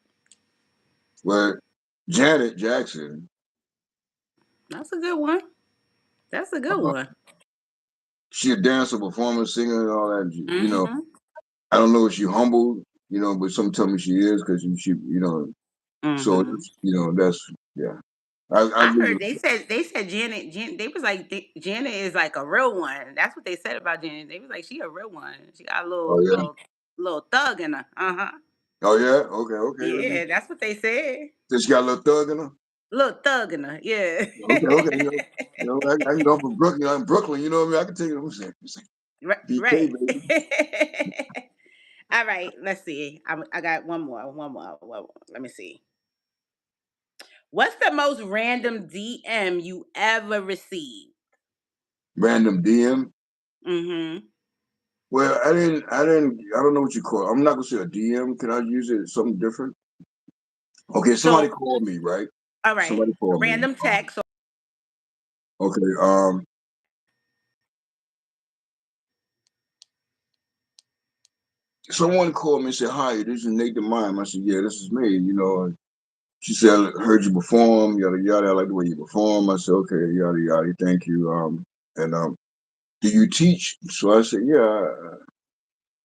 But Janet Jackson, That's a good one. That's a good uh, one. she a dancer, performer, singer, and all that. Mm-hmm. I don't know if she humble, but some tell me she is because so Mm-hmm. that's yeah. I I really heard they said Janet they was like Janet is like a real one. That's what they said about Janet. They was like she a real one. She got a oh yeah. little thug in her. Uh-huh. Oh yeah, okay. Let me. Yeah, that's what they said. So she got a little thug in her. Little thug in her. Yeah. Okay. I can go from Brooklyn. I'm Brooklyn. You know what I mean? I can take it. I'm saying, BK Right. baby. All right. Let's see. I got one more. One more. One more. Let me see. What's the most random DM you ever received? Random DM. Mm-hmm. Well, I don't know what you call it. I'm not gonna say a DM. Can I use it something different? Okay, somebody So, called me, right? all right. Somebody A called me. random text. Okay, someone called me and said, "Hi, this is Nathan Mime." I said, "Yeah, this is me." She said, "I heard you perform, yada yada. I like the way you perform." I said, "Okay, yada yada. Thank you." And do you teach? So I said, "Yeah.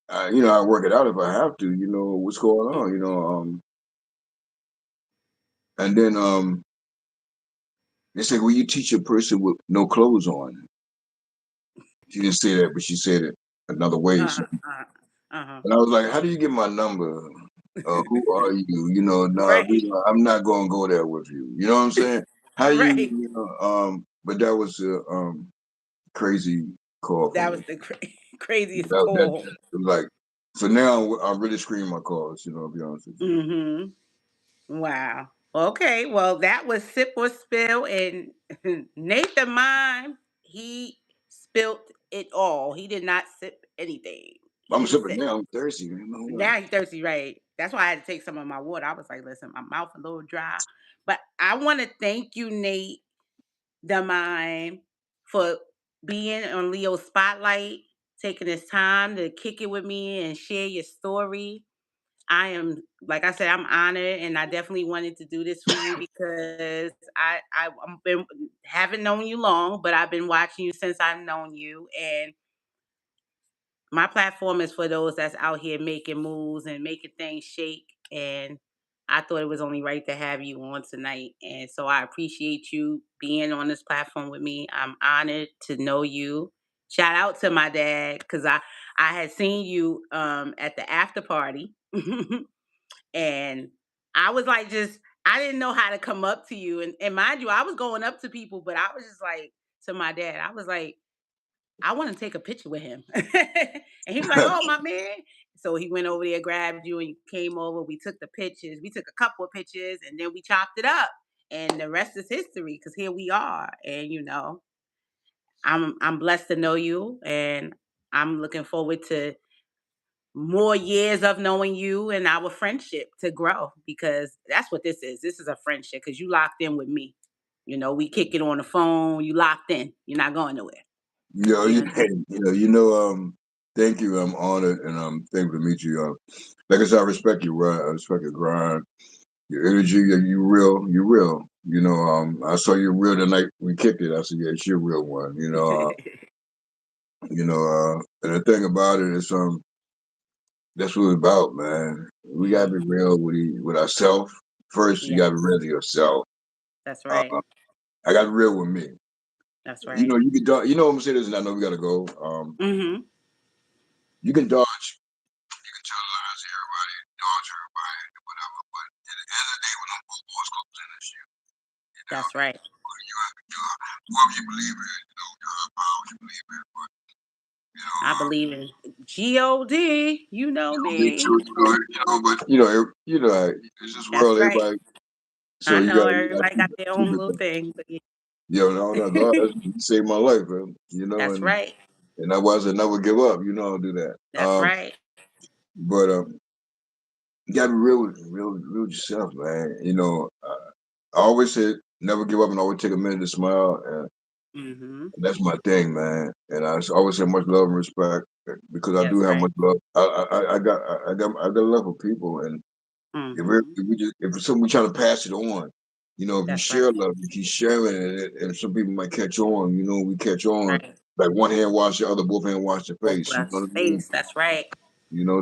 I work it out if I have to. What's going on? And then they said, "Will you teach a person with no clothes on?" She didn't say that, but she said it another way. So, Uh-huh. Uh-huh. Uh-huh. and I was like, "How do you get my number? Who are you? Nah, Right. I'm not gonna go there with you. You know what I'm saying? How Right. but that was a crazy call from That me. was the craziest That call. like so now I'm really screening my calls. To be honest with you. Mm-hmm. Wow. Okay. Well, that was Sip or Spill, and Nathan Mime, he spilt it all. He did not sip anything. He I'm didn't sipping sip. now. I'm thirsty, man. Now he's thirsty, right? That's why I had to take some of my water. I was like, listen, my mouth a little dry. But I want to thank you, Nate the Mime, for being on Leo's Spotlight, taking this time to kick it with me and share your story. I am, like I said, I'm honored, and I definitely wanted to do this for you because I'm been haven't known you long, but I've been watching you since I've known you, and my platform is for those that's out here making moves and making things shake. And I thought it was only right to have you on tonight. And so I appreciate you being on this platform with me. I'm honored to know you. Shout out to my dad because I had seen you at the after party, and I was like, just I didn't know how to come up to you. And mind you, I was going up to people, but I was just like to my dad. I was like, I want to take a picture with him. And he was like, oh, my man. So he went over there, grabbed you, and you came over. We took the pictures. We took a couple of pictures, and then we chopped it up. And the rest is history because here we are. And, I'm blessed to know you. And I'm looking forward to more years of knowing you and our friendship to grow because that's what this is. This is a friendship because you locked in with me. We kick it on the phone. You locked in. You're not going nowhere. Yo, You you, know? hey, thank you. I'm honored and thankful to meet you. Like I said, I respect you, right? I respect your grind, your energy. You real, you real. I saw you real the night we kicked it. I said, yeah, it's your real one. And the thing about it is, that's what it's about, man. We gotta be Mhm. real with ourselves first. You Yeah, gotta be real to yourself. that's Uh, right. I got real with me. That's right. You can dodge. I'm gonna say this, and I know we gotta go. Mhm. You can dodge. You can tell lies to everybody, dodge everybody, whatever. But at the end of the day, when them boys comes in and shit, That's right. whoever you believe in, your high power you believe in. But you know, I believe in God. You know me me. too. But it's this That's world. right. Everybody. So I you know gotta everybody got their keep own it. little thing, but yeah. Yo, no, God, you saved my life, man. That's right. And I was I never give up. I'll do that. That's right. But you gotta be real with yourself, man. I always say never give up and always take a minute to smile, and Mhm. that's my thing, man. And always say much love and respect because I do That's have right. much love. I got love for people, and Mhm. if something we trying to pass it on, if you That's share right. love, you keep sharing it, and some people might catch on. We catch on. Right. Like one hand wash the other, both hand wash the Both face. You know glass what I mean? face. That's right.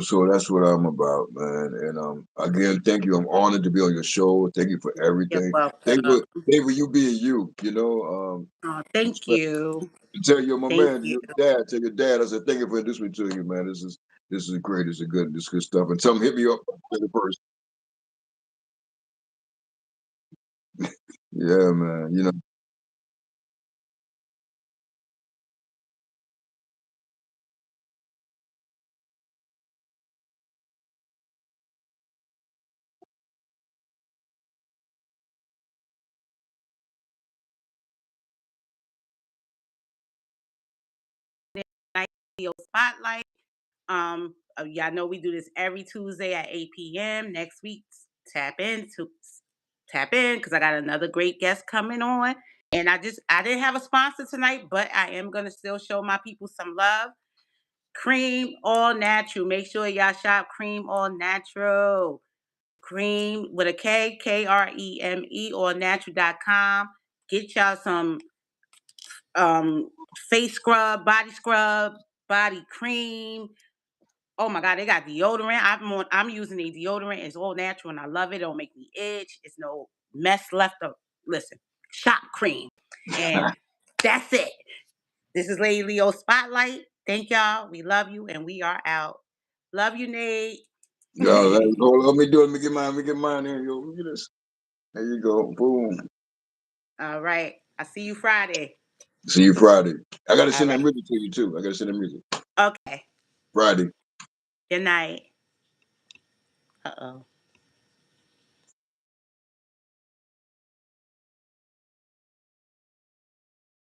So that's what I'm about, man. And again, thank you. I'm honored to be on your show. Thank you for You're everything. welcome. Thank you for you being you. Oh, thank Respect. you. Tell your my Thank man, you. your dad. Tell your dad. I said thank you for introducing me to you, man. This is great. This is good stuff. And tell him hit me up first. Yeah, man. Night Video Spotlight. Y'all know we do this every Tuesday at 8 p.m. Next week, tap in to tap in because I got another great guest coming on. And I didn't have a sponsor tonight, but I am gonna still show my people some love. Cream All Natural. Make sure y'all shop Cream All Natural. Cream with a Kreme, allnatural.com. Get y'all some face scrub, body cream. Oh my God, they got deodorant. I'm using a deodorant. It's all natural and I love it. It don't make me itch. It's no mess left of listen, shop cream. And that's it. This is Lady Leo Spotlight. Thank y'all. We love you and we are out. Love you, Nate. Hold on, let me do it. Let me get mine. Let me get mine here. Yo, look at this. There you go. Boom. All right. I see you Friday. See you Friday. I gotta All send that right. music to you too. I gotta send that music Okay. Friday. Good night. Uh-oh.